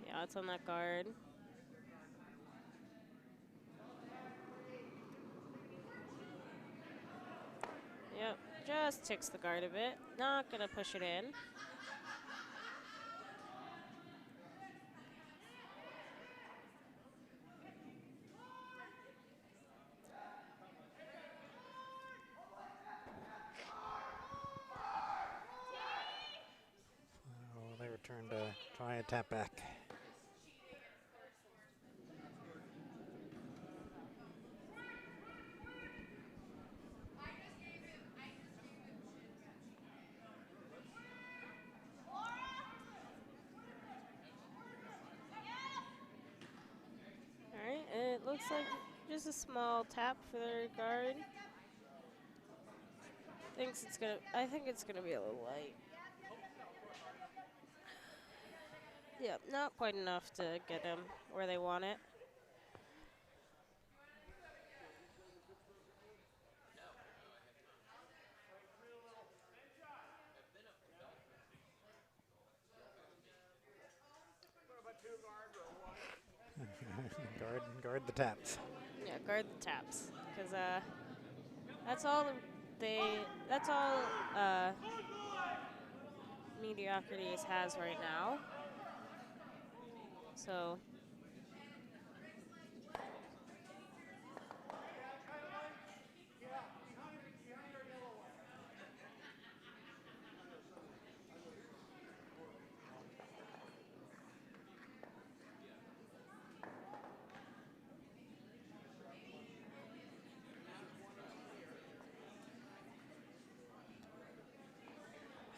Yeah, it's on that guard. Yep, just ticks the guard a bit. Not gonna push it in. So they return to try a tap back. looks like just a small tap for their guard. I think it's gonna be a little light. Yep, not quite enough to get them where they want it. guard the taps. Yeah, guard the taps, because that's all that's all Mediocrities has right now. So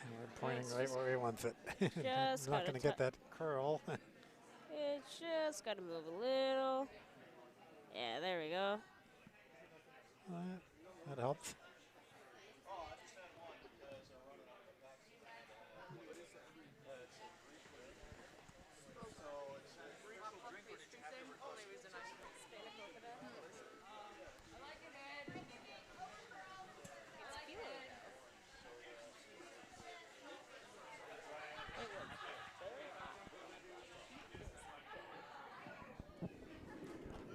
And we're pointing It's right just- where he wants it. just Not gotta going to get that curl. it's just got to move a little. Yeah, there we go. That helps.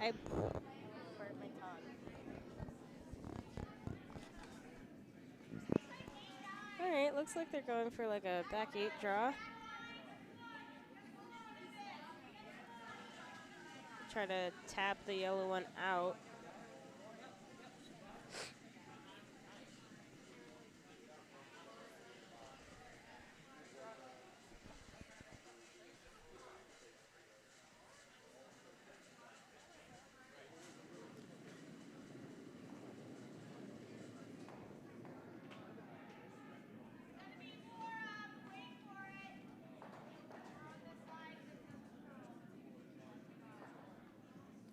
I burned my tongue. All right, looks like they're going for like a back 8 draw. Try to tap the yellow one out.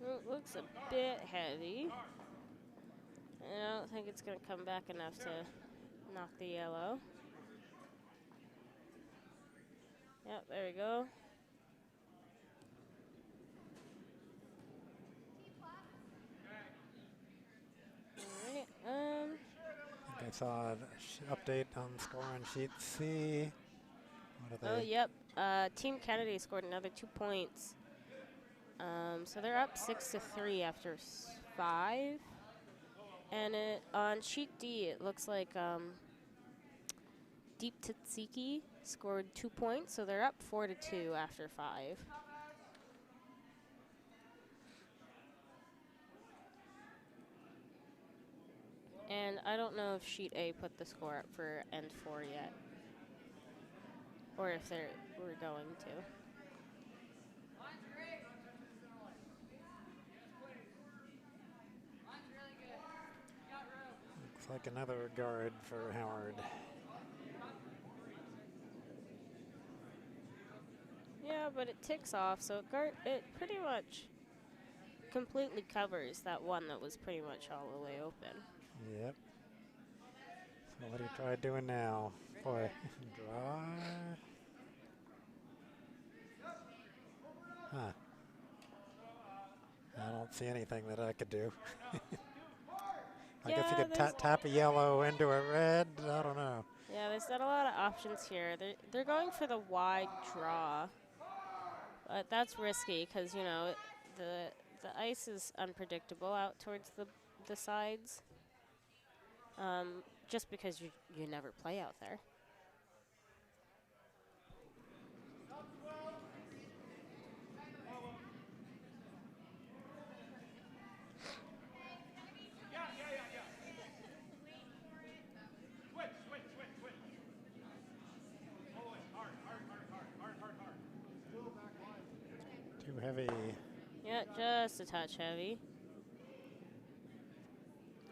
It looks a bit heavy. I don't think it's going to come back enough to knock the yellow. Yep, there we go. Alright, I think I saw an update on score on sheet C. What are oh, they? yep. Team Kennedy scored another 2 points. So they're up 6-3 after 5. And on sheet D, it looks like Deep Titsiki scored 2 points, so they're up 4-2 after 5. And I don't know if sheet A put the score up for end 4 yet, or if we're going to. Looks like another guard for Howard. Yeah, but it ticks off, so it pretty much completely covers that one that was pretty much all the way open. Yep. So what do you try doing now? Boy, draw. Huh. I don't see anything that I could do. I guess you Yeah, could tap a yellow into a red. I don't know. Yeah, there's not a lot of options here. They're going for the wide draw, but that's risky because the ice is unpredictable out towards the sides. Just because you never play out there. Too heavy. Yeah, just a touch heavy.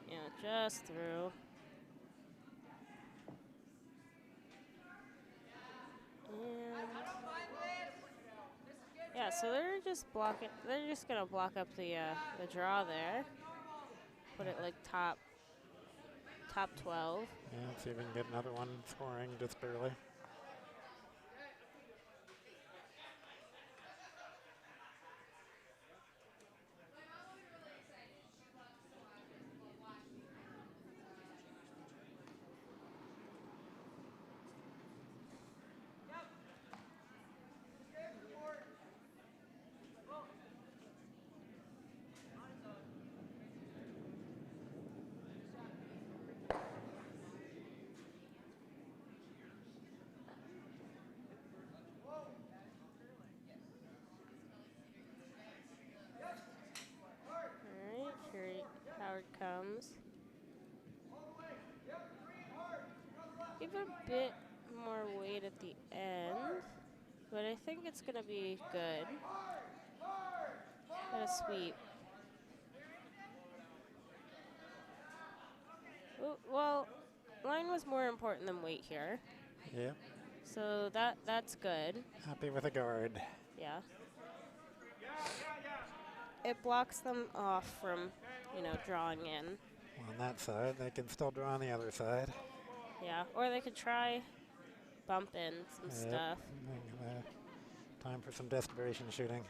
Yeah, just through. And yeah, so they're just blocking. They're just gonna block up the draw there. Put it like top 12. Yeah, see if we can get another one scoring just barely. All right, here Howard comes. Give a bit more weight at the end, but I think it's gonna be good. Got a sweep. Ooh, well, line was more important than weight here, Yep. so that's good. Happy with a guard. Yeah. It blocks them off from, drawing in. On that side, they can still draw on the other side. Yeah, or they could try bump in some Yep. stuff. Time for some desperation shooting.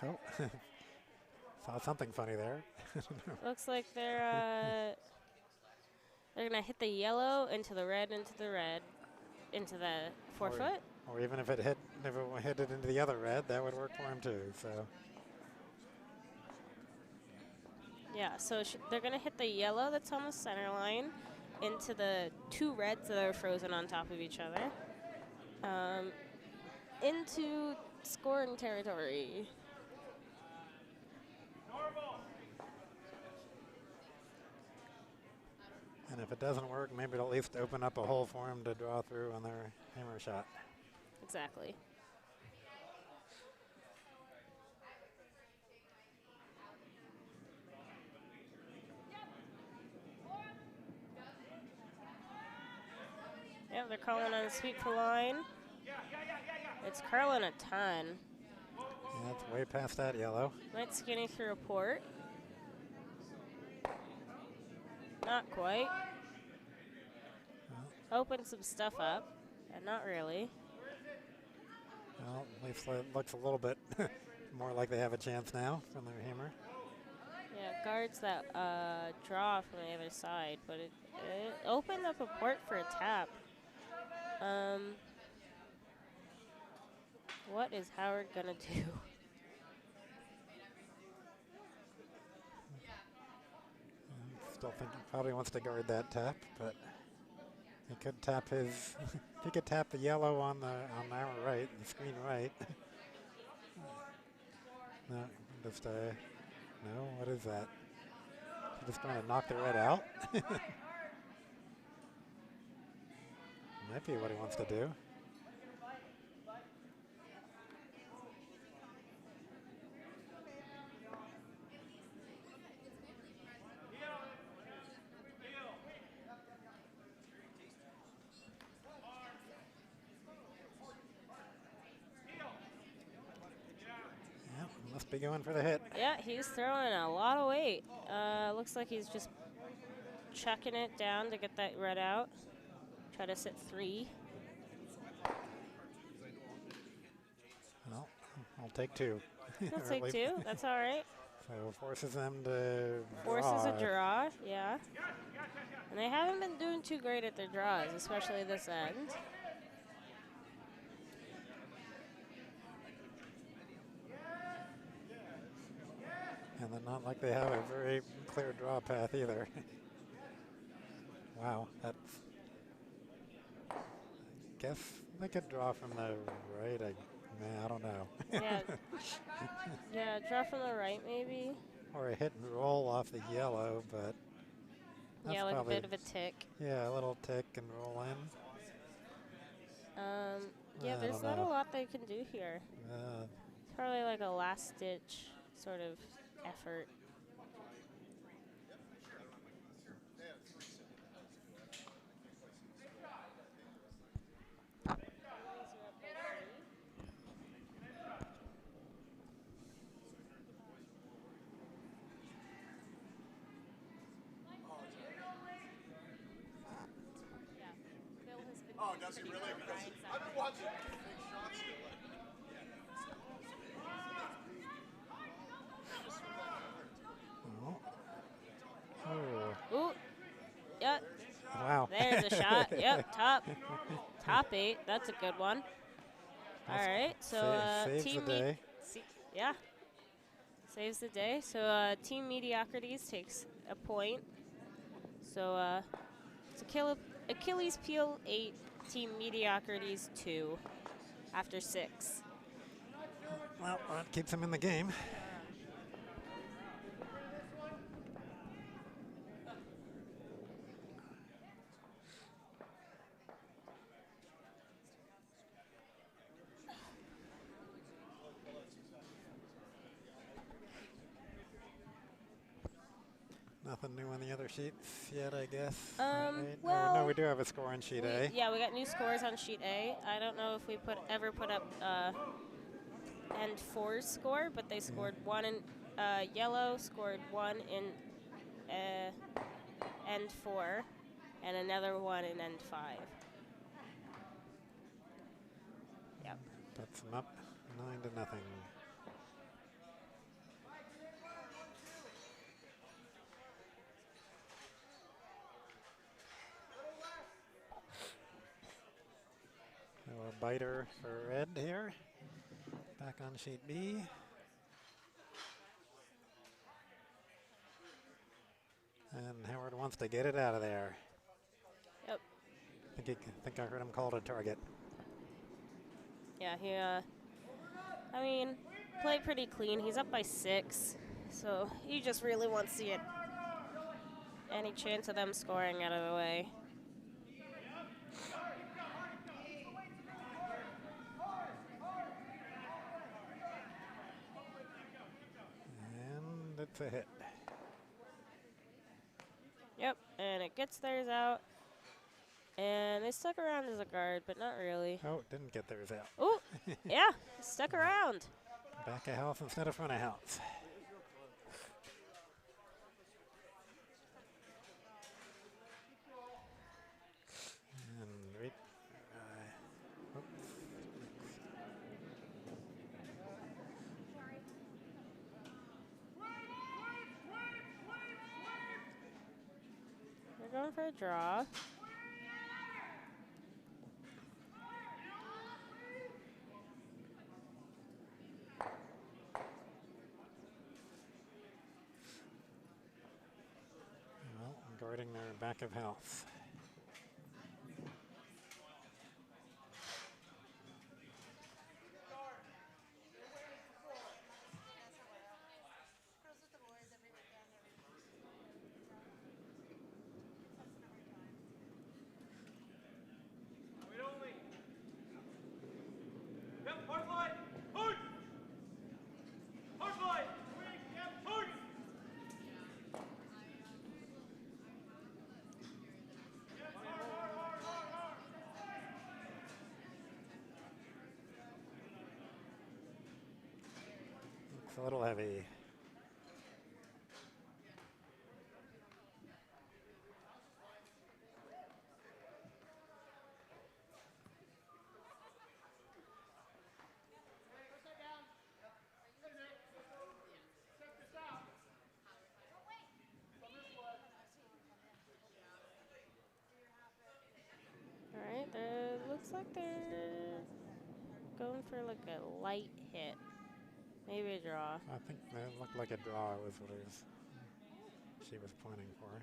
Oh, saw something funny there. Looks like they're gonna hit the yellow into the red, into the forefoot. Or even if it hit it into the other red, that would work for him too. So Yeah, so they're gonna hit the yellow that's on the center line into the two reds that are frozen on top of each other, into scoring territory. and if it doesn't work, maybe it'll at least open up a hole for him to draw through on their hammer shot. Exactly. Yep, they're calling on a sweep for line. It's curling a ton. Yeah, it's way past that yellow. Might skinny through a port. Not quite. Open some stuff up, and not really. Well, at least it looks a little bit more like they have a chance now from their hammer. Yeah, guards that draw from the other side, but it opened up a port for a tap. What is Howard gonna do? Still think he probably wants to guard that tap, but he could tap his. He could tap the yellow on our right, the screen right. No, just no. What is that? He's just trying to knock the red out. Might be what he wants to do. Must be going for the hit. Yeah, he's throwing a lot of weight. Looks like he's just chucking it down to get that red out. Try to sit 3. Well, I'll take 2. He'll take 2. That's all right. So forces them to Forces draw. a draw, yeah. And they haven't been doing too great at their draws, especially this end. And they're not like they have a very clear draw path either. Wow, that's. I guess they could draw from the right. I don't know. Yeah. Yeah, draw from the right maybe. Or a hit and roll off the yellow, but That's Yeah, like a probably, bit of a tick. yeah, a little tick and roll in. Yeah, I there's don't not a know. lot they can do here. Uh, It's probably like a last ditch sort of effort. Oh, does he really? Because I've been watching him take shots lately. oh, Ooh, yep, wow. there's a shot. Yep, top 8. That's a good one. All right, so Saves the team day. yeah, saves the day. So team Mediocrities takes a point. So it's Achilles Peel 8, team Mediocrities 2 after 6. Well, that keeps him in the game. Nothing new on the other sheets yet, I guess. Right? Well, oh, no, we do have a score on sheet A. Yeah, we got new scores on sheet A. I don't know if we ever put up end 4's score, but they scored 1 in yellow, scored 1 in end 4, and another 1 in end 5. Yep. Puts them up 9-0. So a biter for red here. Back on sheet B. And Howard wants to get it out of there. Yep. I think I heard him called a target. Yeah, he, I mean, played pretty clean. He's up by 6, so he just really wants to get any chance of them scoring out of the way. And it's a hit. Yep, and it gets theirs out. And they stuck around as a guard, but not really. Oh, didn't get theirs out. Oh, yeah, stuck around. Back of house instead of front of house. And right, oops. They're going for a draw. Well, guarding their back of house. Looks a little heavy. All right, looks like they're going for like a light hit. Maybe a draw. I think that looked like a draw was what she was pointing for.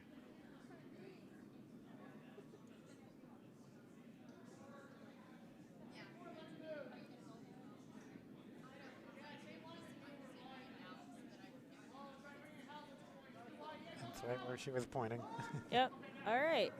right where she was pointing. Yep. All right.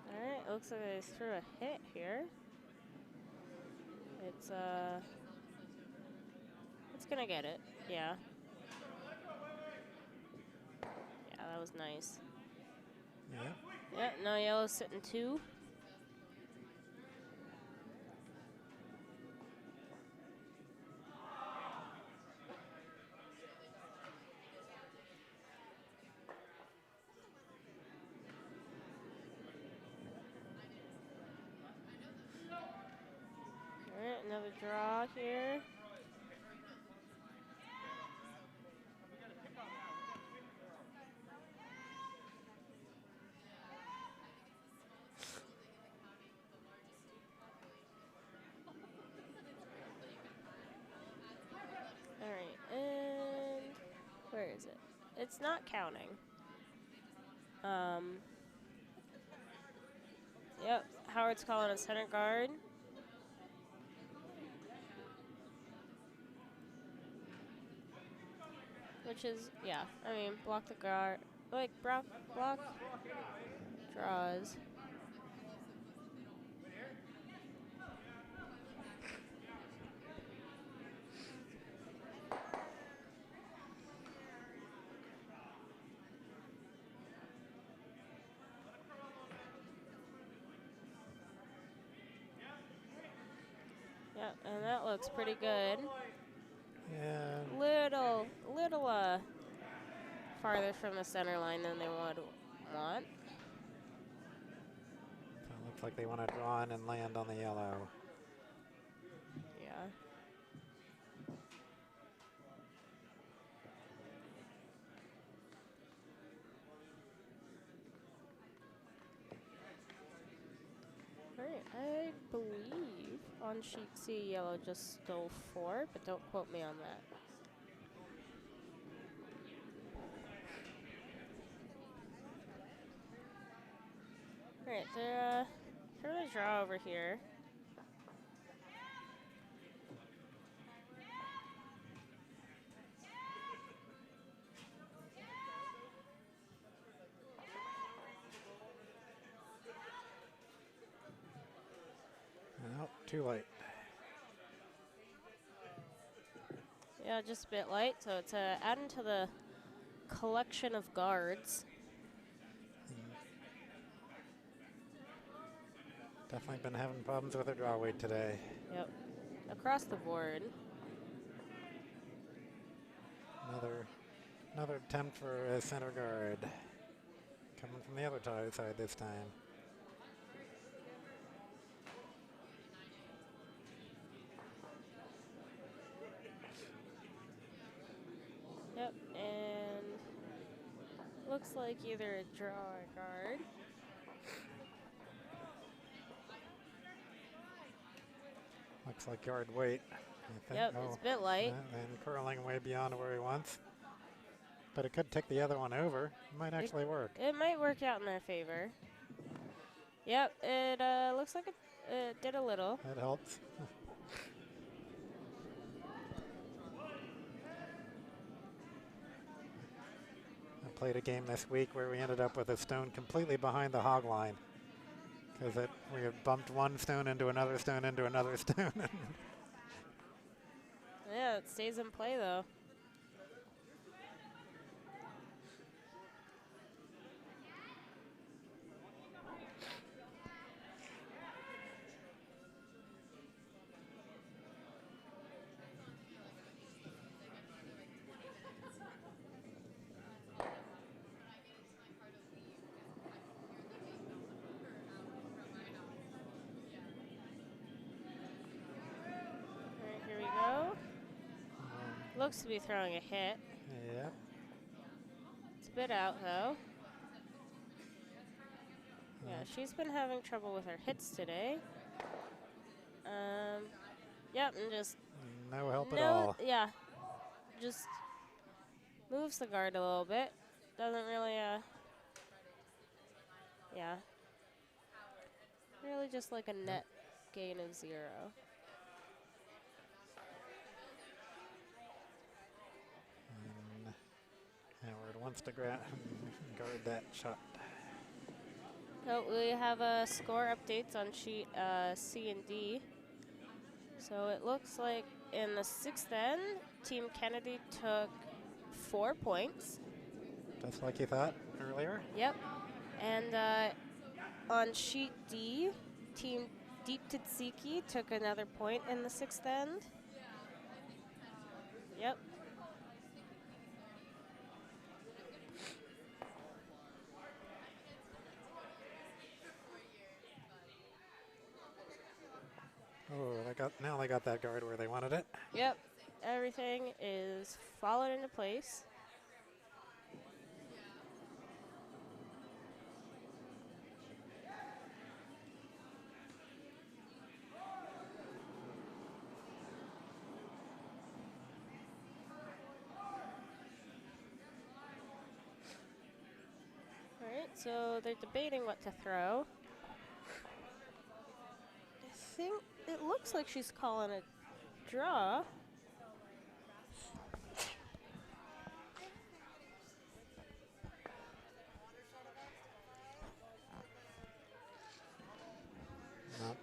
All right. Looks like they threw a hit here. It's gonna get it. Yeah. Yeah, that was nice. Yeah. Yeah, no yellow sitting 2. All right, another draw here. All right, and where is it? It's not counting. Yep, Howard's calling a center guard. Which is, yeah, I mean, block the guard. Like, block draws. Yeah, and that looks pretty good. Yeah. Little farther from the center line than they would want. So it looks like they want to draw in and land on the yellow. Yeah. Alright, I believe on sheet C, yellow just stole 4, but don't quote me on that. Alright, they're gonna draw over here. No, too late. Yeah, just a bit light, so it's adding to the collection of guards. Definitely been having problems with her draw weight today. Yep, across the board. Another attempt for a center guard. Coming from the other side this time. Yep, and looks like either a draw or a guard. Looks like guard weight. I think. Yep, it's a bit light. And curling way beyond where he wants. But it could take the other one over. It might actually work. It might work out in their favor. Yep, it looks like it did a little. That helps. I played a game this week where we ended up with a stone completely behind the hog line. Because we had bumped one stone into another stone into another stone. Yeah, it stays in play though. Alright, here we go. Looks to be throwing a hit. Yep. bit out, though. Yeah, she's been having trouble with her hits today. Yep, and just No help at all. Yeah, just moves the guard a little bit. Doesn't really, yeah. Really just like a net gain of 0. And Howard wants to guard that shot. So we have score updates on sheet C and D. So it looks like in the 6th end, Team Kennedy took 4 points. Just like you thought earlier. Yep. And on sheet D, Team Deep Titsiki took another point in the 6th end. Yep. Oh, now they got that guard where they wanted it. Yep. Everything is falling into place. All right, so they're debating what to throw. I think it looks like she's calling a draw. Not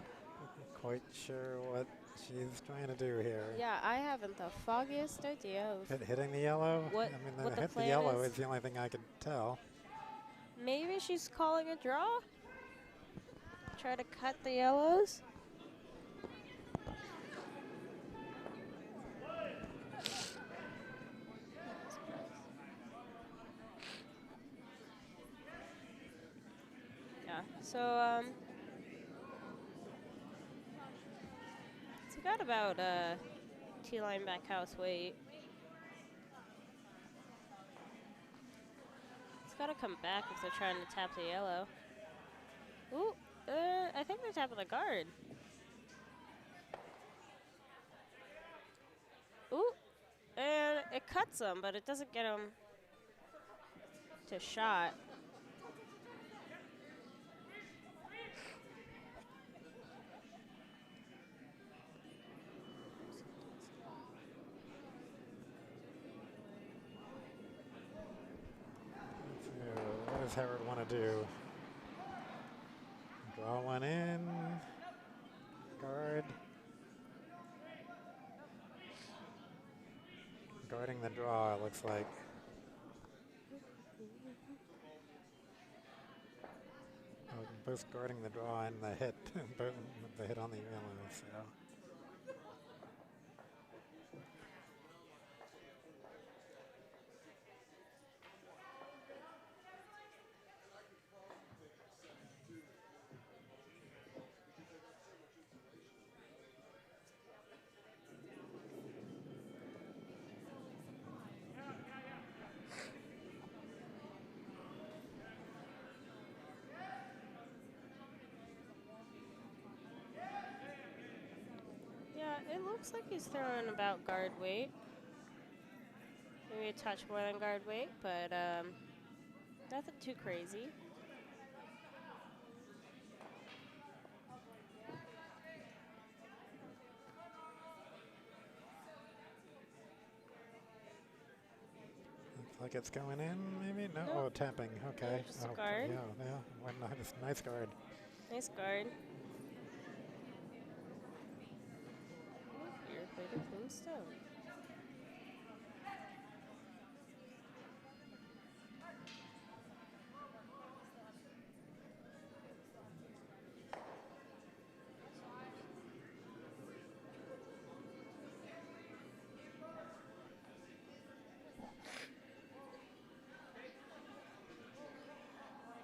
quite sure what she's trying to do here. Yeah, I haven't the foggiest idea of Hitting the yellow? What- I mean, what the hit the plan yellow is. is the only thing I could tell. Maybe she's calling a draw? Try to cut the yellows? Yeah, so, it's got about T-line back house weight. It's got to come back if they're trying to tap the yellow. Ooh, I think they're tapping the guard. Ooh, and it cuts them, but it doesn't get them to shot. So what does Howard want to do? Draw one in. Guard. Guarding the draw, it looks like. Oh, both guarding the draw and the hit. Both the hit on the yellow, so. Yeah, it looks like he's throwing about guard weight. Maybe a touch more than guard weight, but nothing too crazy. Looks like it's going in, maybe? No, Nope. oh, tapping, okay. just a Oh, guard. Yeah, one nice guard. Nice guard. Here, plate of clean stone.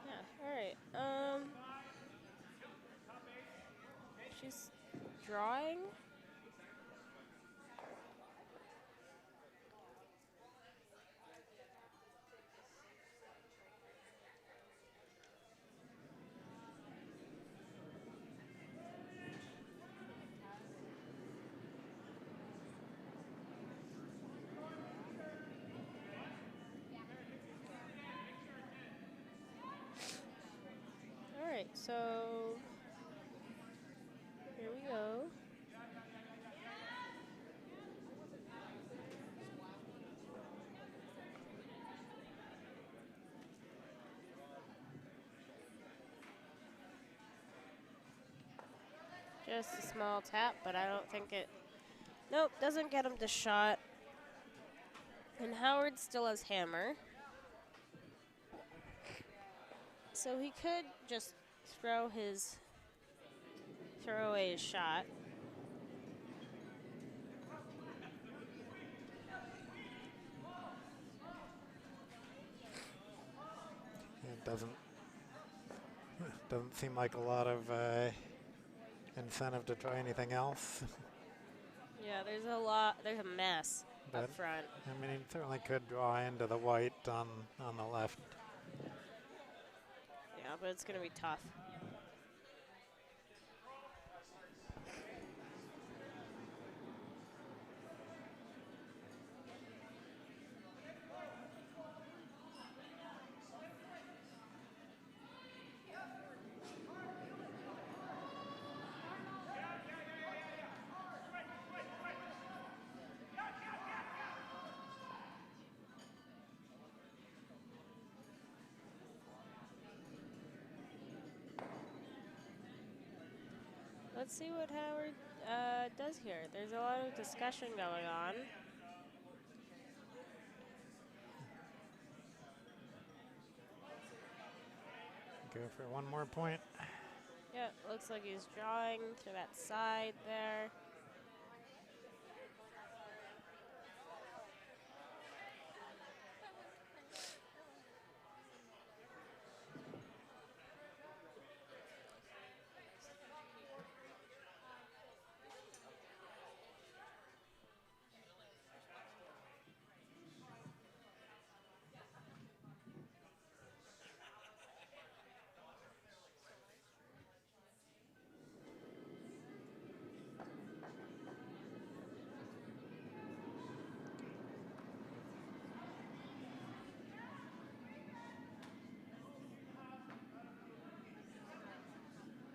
Yeah, all right. She's drawing. So here we go. Just a small tap, but I don't think it. Nope, doesn't get him to shot. And Howard still has hammer. So he could just throw away his shot. It doesn't seem like a lot of incentive to try anything else. Yeah, there's a mess But up front. I mean, he certainly could draw into the white on the left. Yeah, but it's going to be tough. Let's see what Howard does here. There's a lot of discussion going on. Go for one more point. Yep, looks like he's drawing to that side there.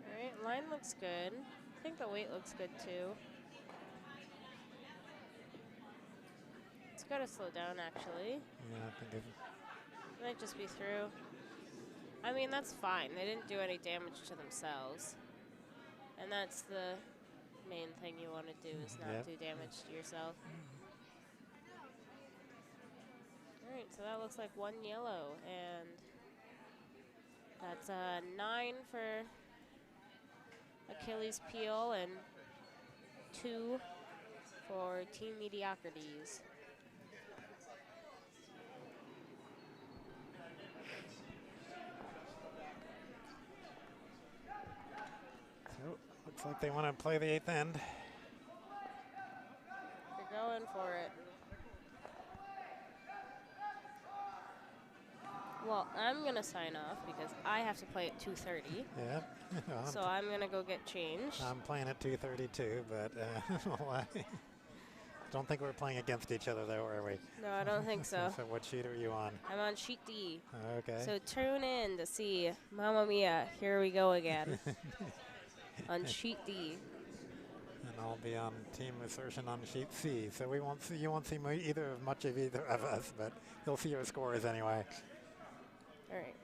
All right, line looks good. I think the weight looks good too. It's got to slow down actually. Yeah, I think Might just be through. I mean, that's fine. They didn't do any damage to themselves. And that's the main thing you want to do, is not do damage to yourself. All right, so that looks like one yellow, and that's a 9 for Achilles Peel and 2 for Team Mediocrities. so. Looks like they want to play the 8th end. They're going for it. Well, I'm going to sign off because I have to play at 2:30. Yeah. So I'm going to go get changed. I'm playing at 2:32, but I don't think we're playing against each other, though, are we? No, I don't think so. So what sheet are you on? I'm on sheet D. Okay. So tune in to see Mamma Mia, here we go again. On sheet D. And I'll be on team assertion on sheet C. So you won't see much of either of us, but you'll see your scores anyway. All right.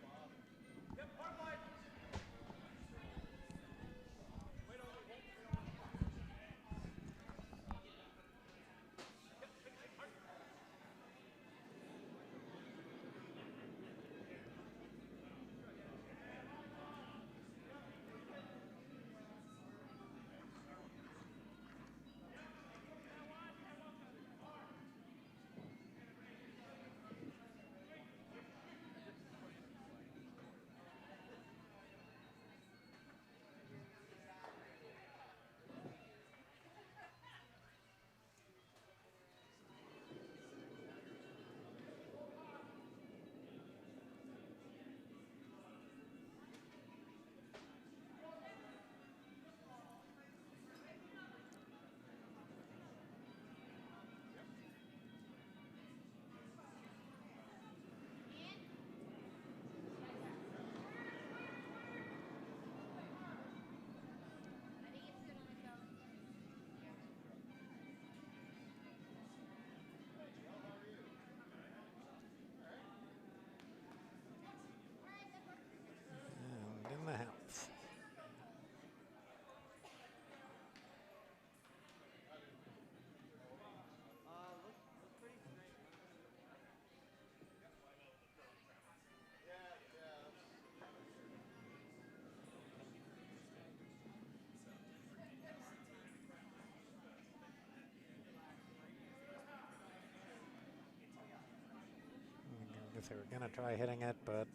guess they were going to try hitting it, but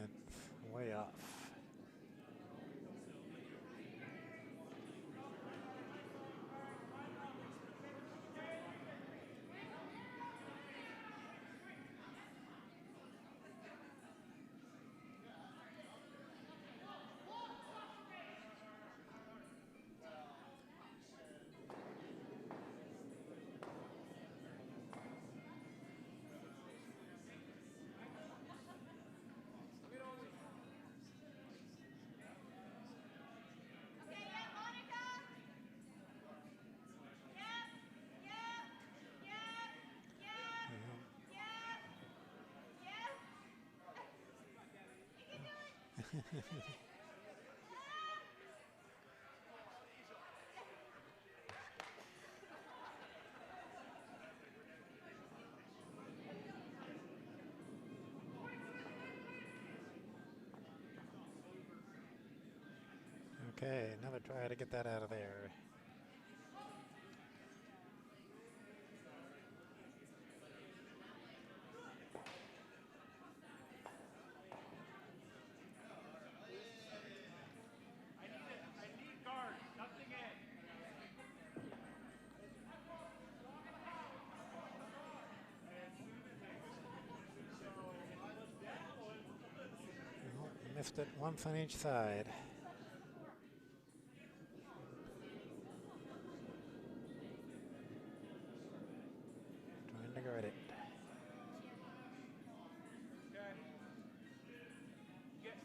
it's way off. Okay, another try to get that out of there. Well, missed it once on each side. Trying to guard it.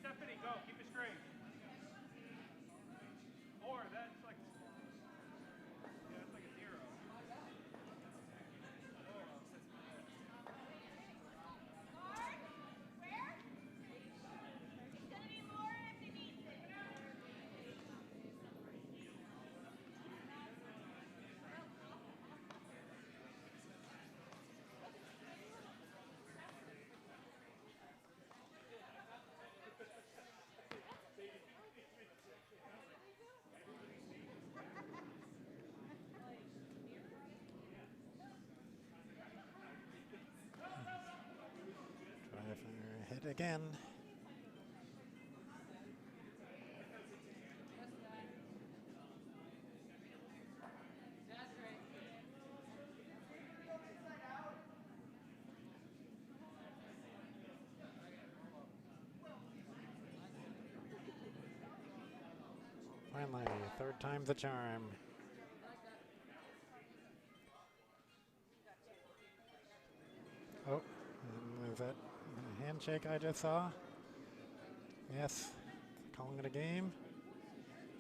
Stephanie, go. Keep it straight. Or that's like, yeah, that's like a 0. Try for hit again. Finally, third time's the charm. Oh, was that a handshake I just saw? Yes, calling it a game.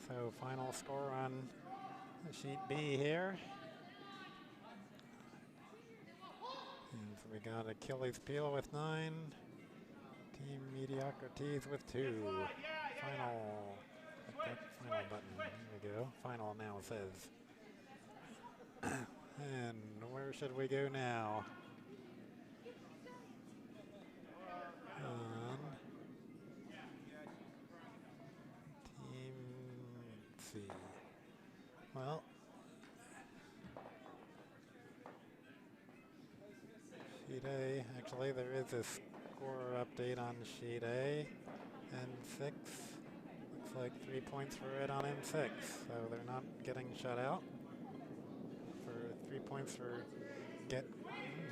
So final score on sheet B here. And so we got Achilles Peel with 9. Team Mediocrates with 2. Final. That final button. There we go. Final now says. And where should we go now? On Team C. Well, sheet A. Actually, there is a score update on sheet A. N6. Looks like 3 points for red on N6. So they're not getting shut out. For 3 points for get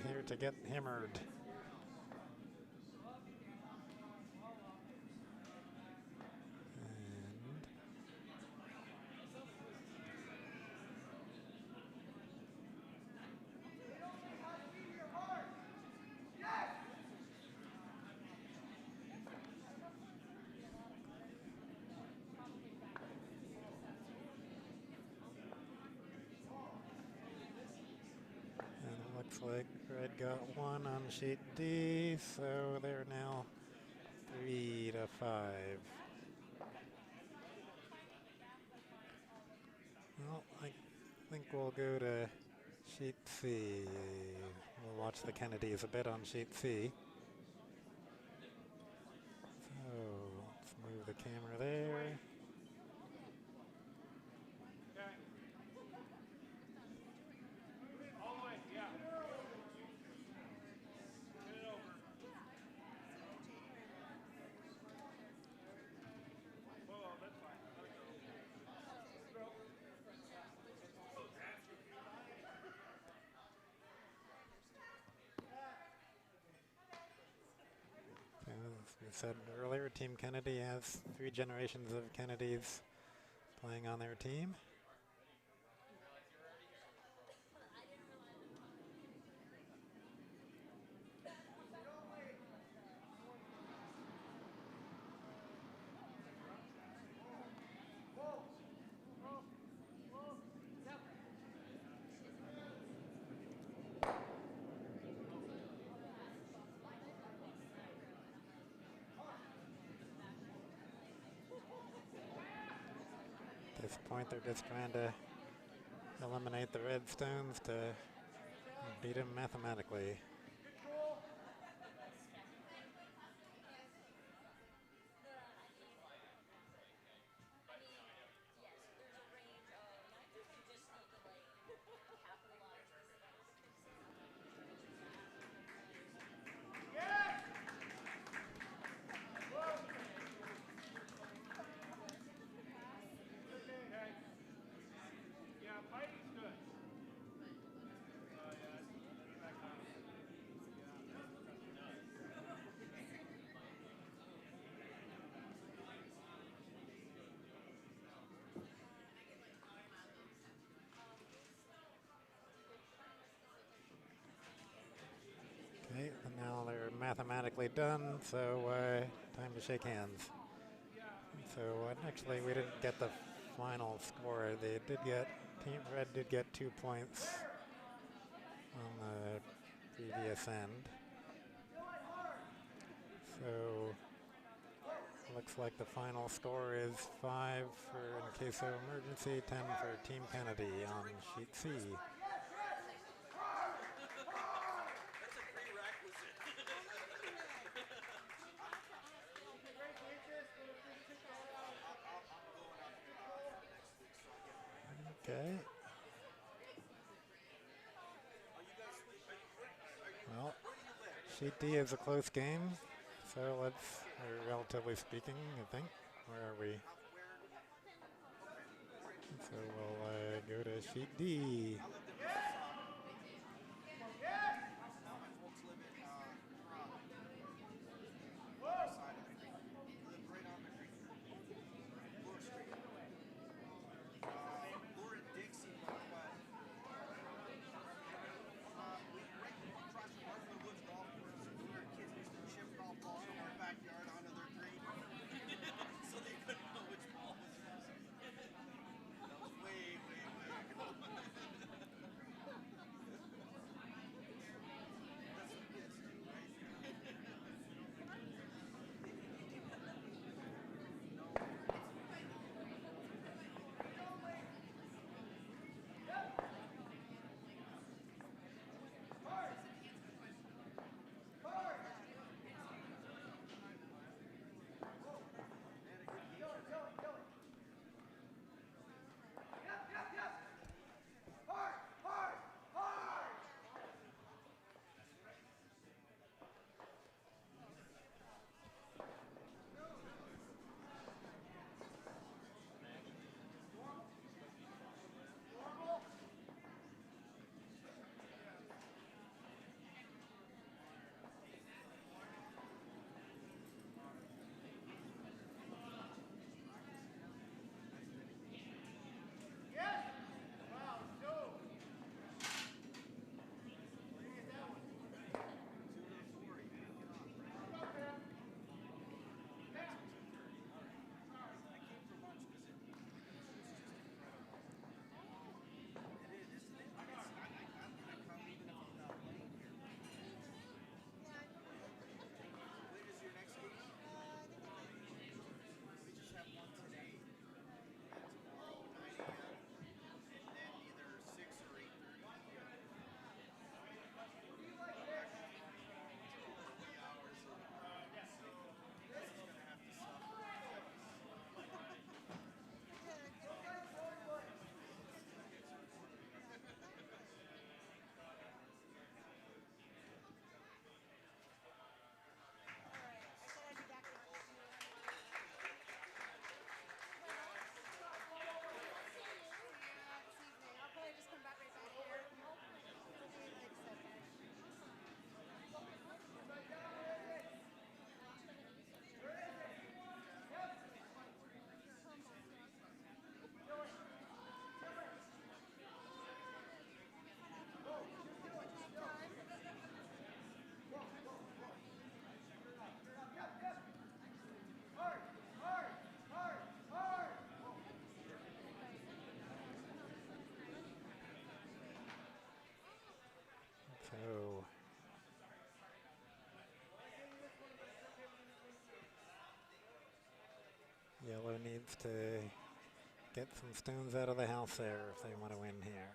here to get hammered. Looks like red got 1 on sheet D, so they're now 3 to 5. Well, I think we'll go to sheet C. We'll watch the Kennedys a bit on sheet C. So let's move the camera there. we said earlier, Team Kennedy has 3 generations of Kennedys playing on their team. At this point, they're just trying to eliminate the red stones to beat them mathematically. Yeah, fighting's good. Okay, and now they're mathematically done, so time to shake hands. So actually, we didn't get the final score. They did get, Team Red did get 2 points on the previous end. So looks like the final score is 5 for in case of emergency, 10 for Team Kennedy on sheet C. Okay. Well, sheet D is a close game, so let's, or relatively speaking, I think. Where are we? So we'll go to sheet D. needs to get some stones out of the house there if they want to win here.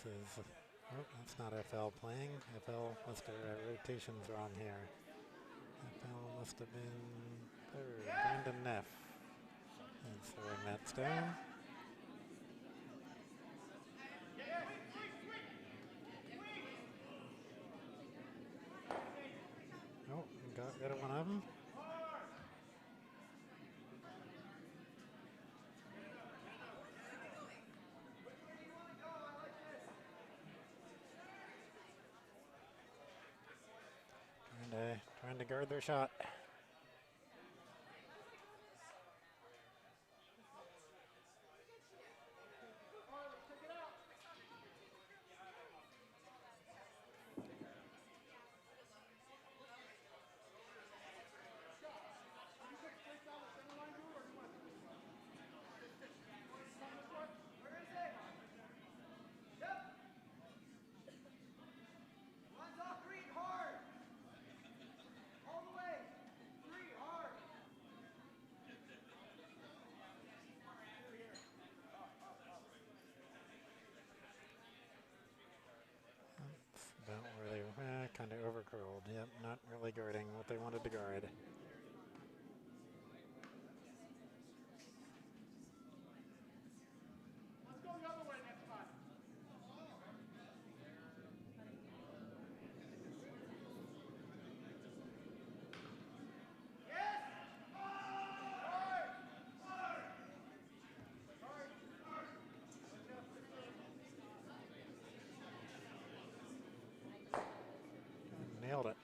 So this is, oh, that's not FL playing. FL must have rotations wrong here. FL must have been third. Brandon Neff is throwing that stone. Oh, got rid of one of them. Trying to guard their shot. About where they kind of overcurled. Yep, not really guarding what they wanted to guard. Let's go the other way next time. Nailed it.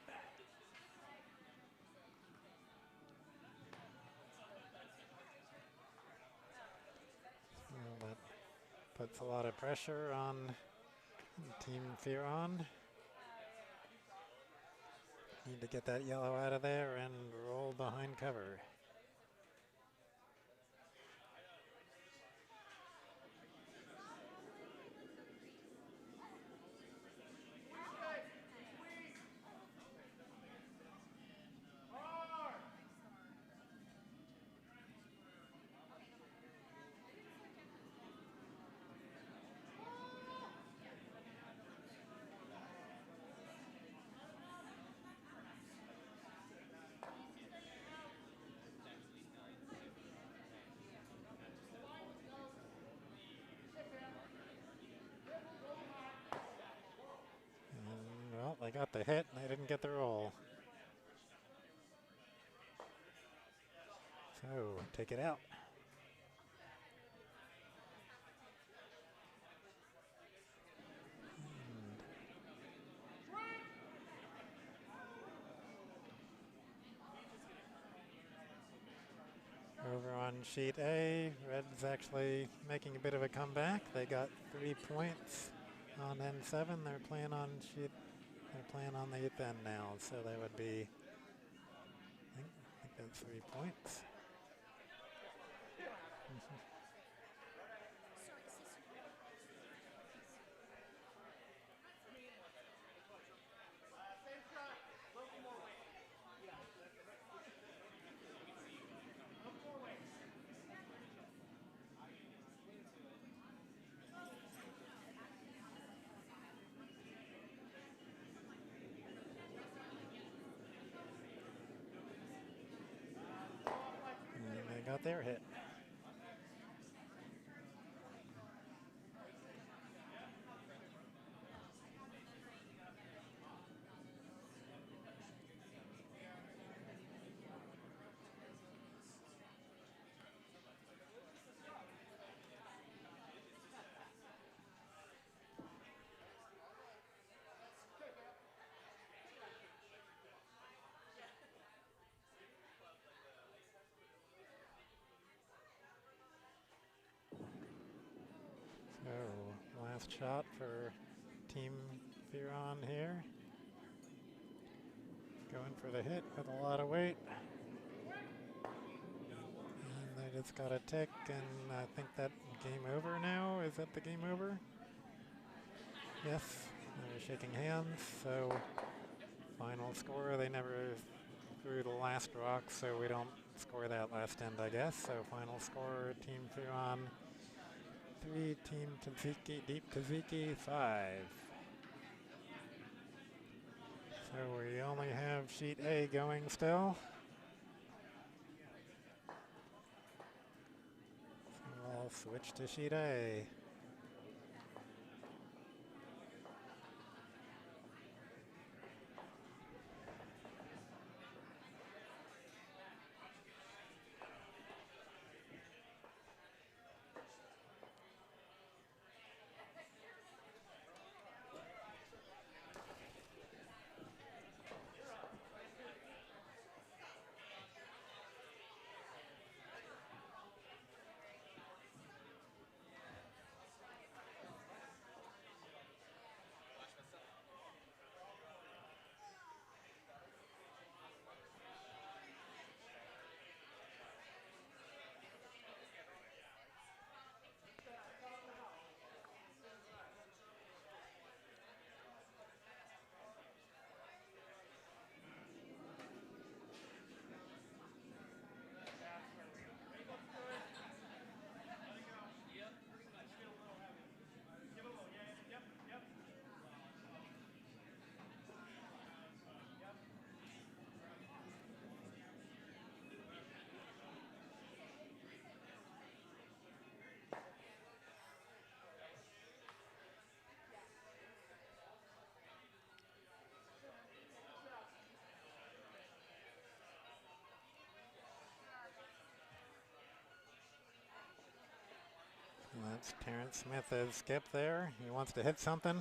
Well, that puts a lot of pressure on Team Fearon. Need to get that yellow out of there and roll behind cover. Well, they got the hit and they didn't get the roll. So, take it out. Over on sheet A, Red's actually making a bit of a comeback. They got 3 points on N7. They're playing on the 8th end now, so they would be, I think that's 3 points. And they got their hit. So, last shot for Team Fearon here. Going for the hit with a lot of weight. And they just got a tick, and I think that game over now. Is that the game over? Yes, they're shaking hands, so final score, they never through the last rock, so we don't score that last end, I guess. So final score, Team Furon 3, Team Taziki, Deep Taziki 5. So we only have sheet A going still. So we'll switch to sheet A. And that's Terrence Smith as skip there. He wants to hit something.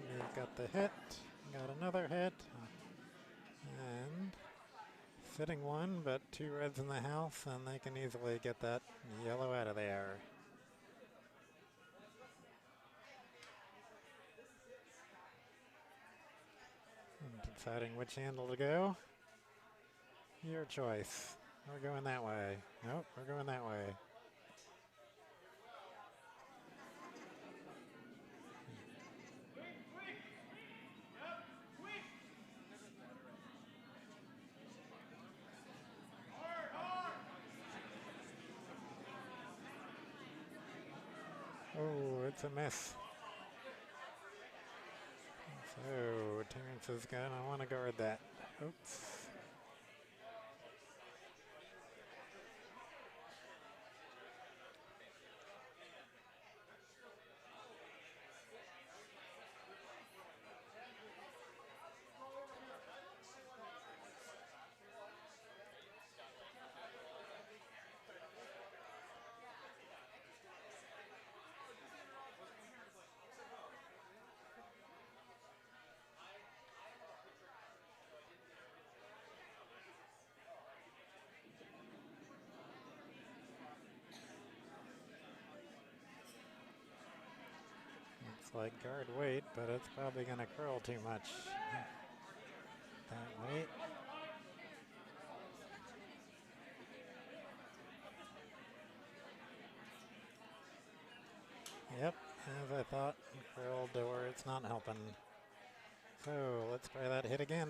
And he got the hit, got another hit, and sitting one, but 2 reds in the house, and they can easily get that yellow out of there. And deciding which handle to go. Your choice. We're going that way. Nope, we're going that way. Oh, it's a miss. So Terrence is gonna want to guard that. Oops. Looks like guard weight, but it's probably going to curl too much. That weight. Yep, as I thought, curled to where it's not helping. So let's try that hit again.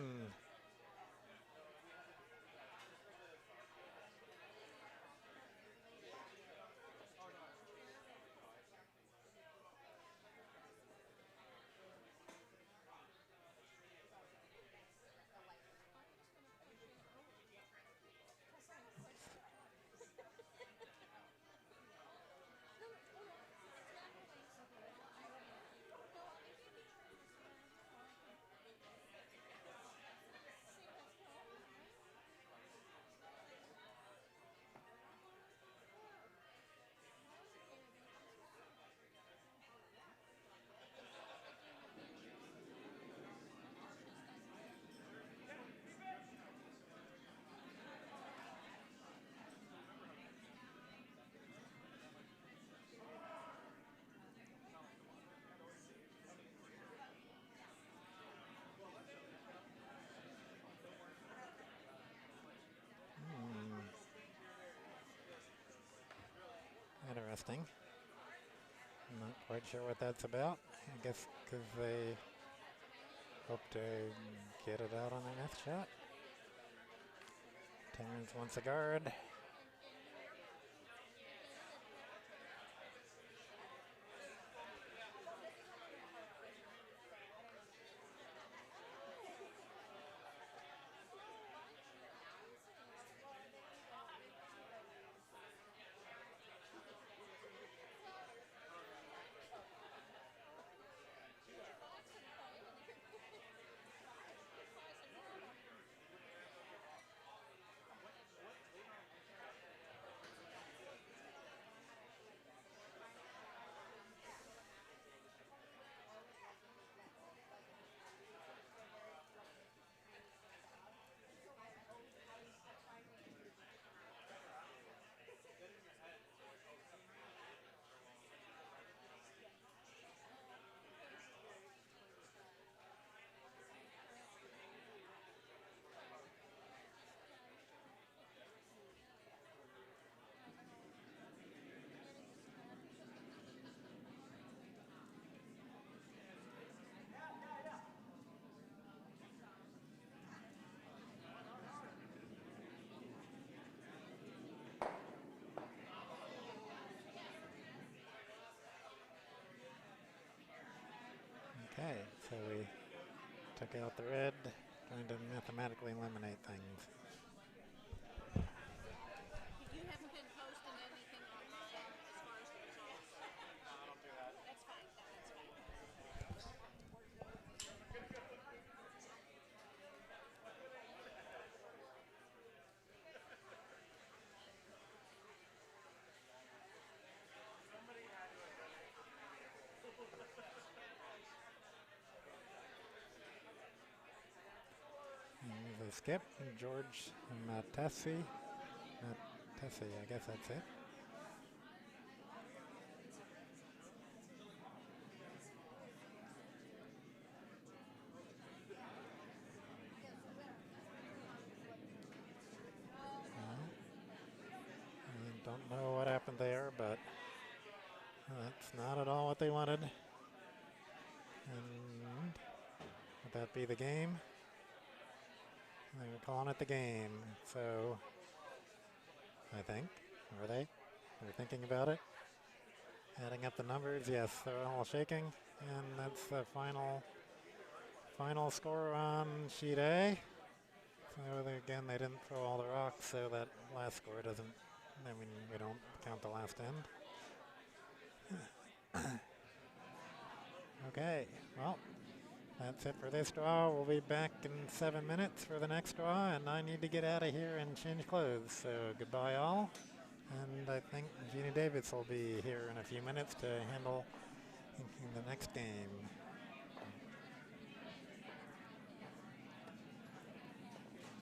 interesting. I'm not quite sure what that's about. I guess because they hope to get it out on their next shot. Terrence wants a guard. Okay, so we took out the red, trying to mathematically eliminate things. You haven't been posting anything online as far as the results? No, I don't do that. That's fine. That's fine. Somebody had to have done it for The skip, George Matessi. Matessi, I guess that's it. I don't know what happened there, but that's not at all what they wanted. And would that be the game? They were calling it the game, so I think. Were they? They're thinking about it. Adding up the numbers, yes, they're all shaking. And that's the final score on sheet A. So again, they didn't throw all the rocks, so that last score doesn't, I mean, we don't count the last end. Okay, well, that's it for this draw. We'll be back in 7 minutes for the next draw, and I need to get out of here and change clothes. So goodbye, all. And I think Jeannie Davis will be here in a few minutes to handle the next game.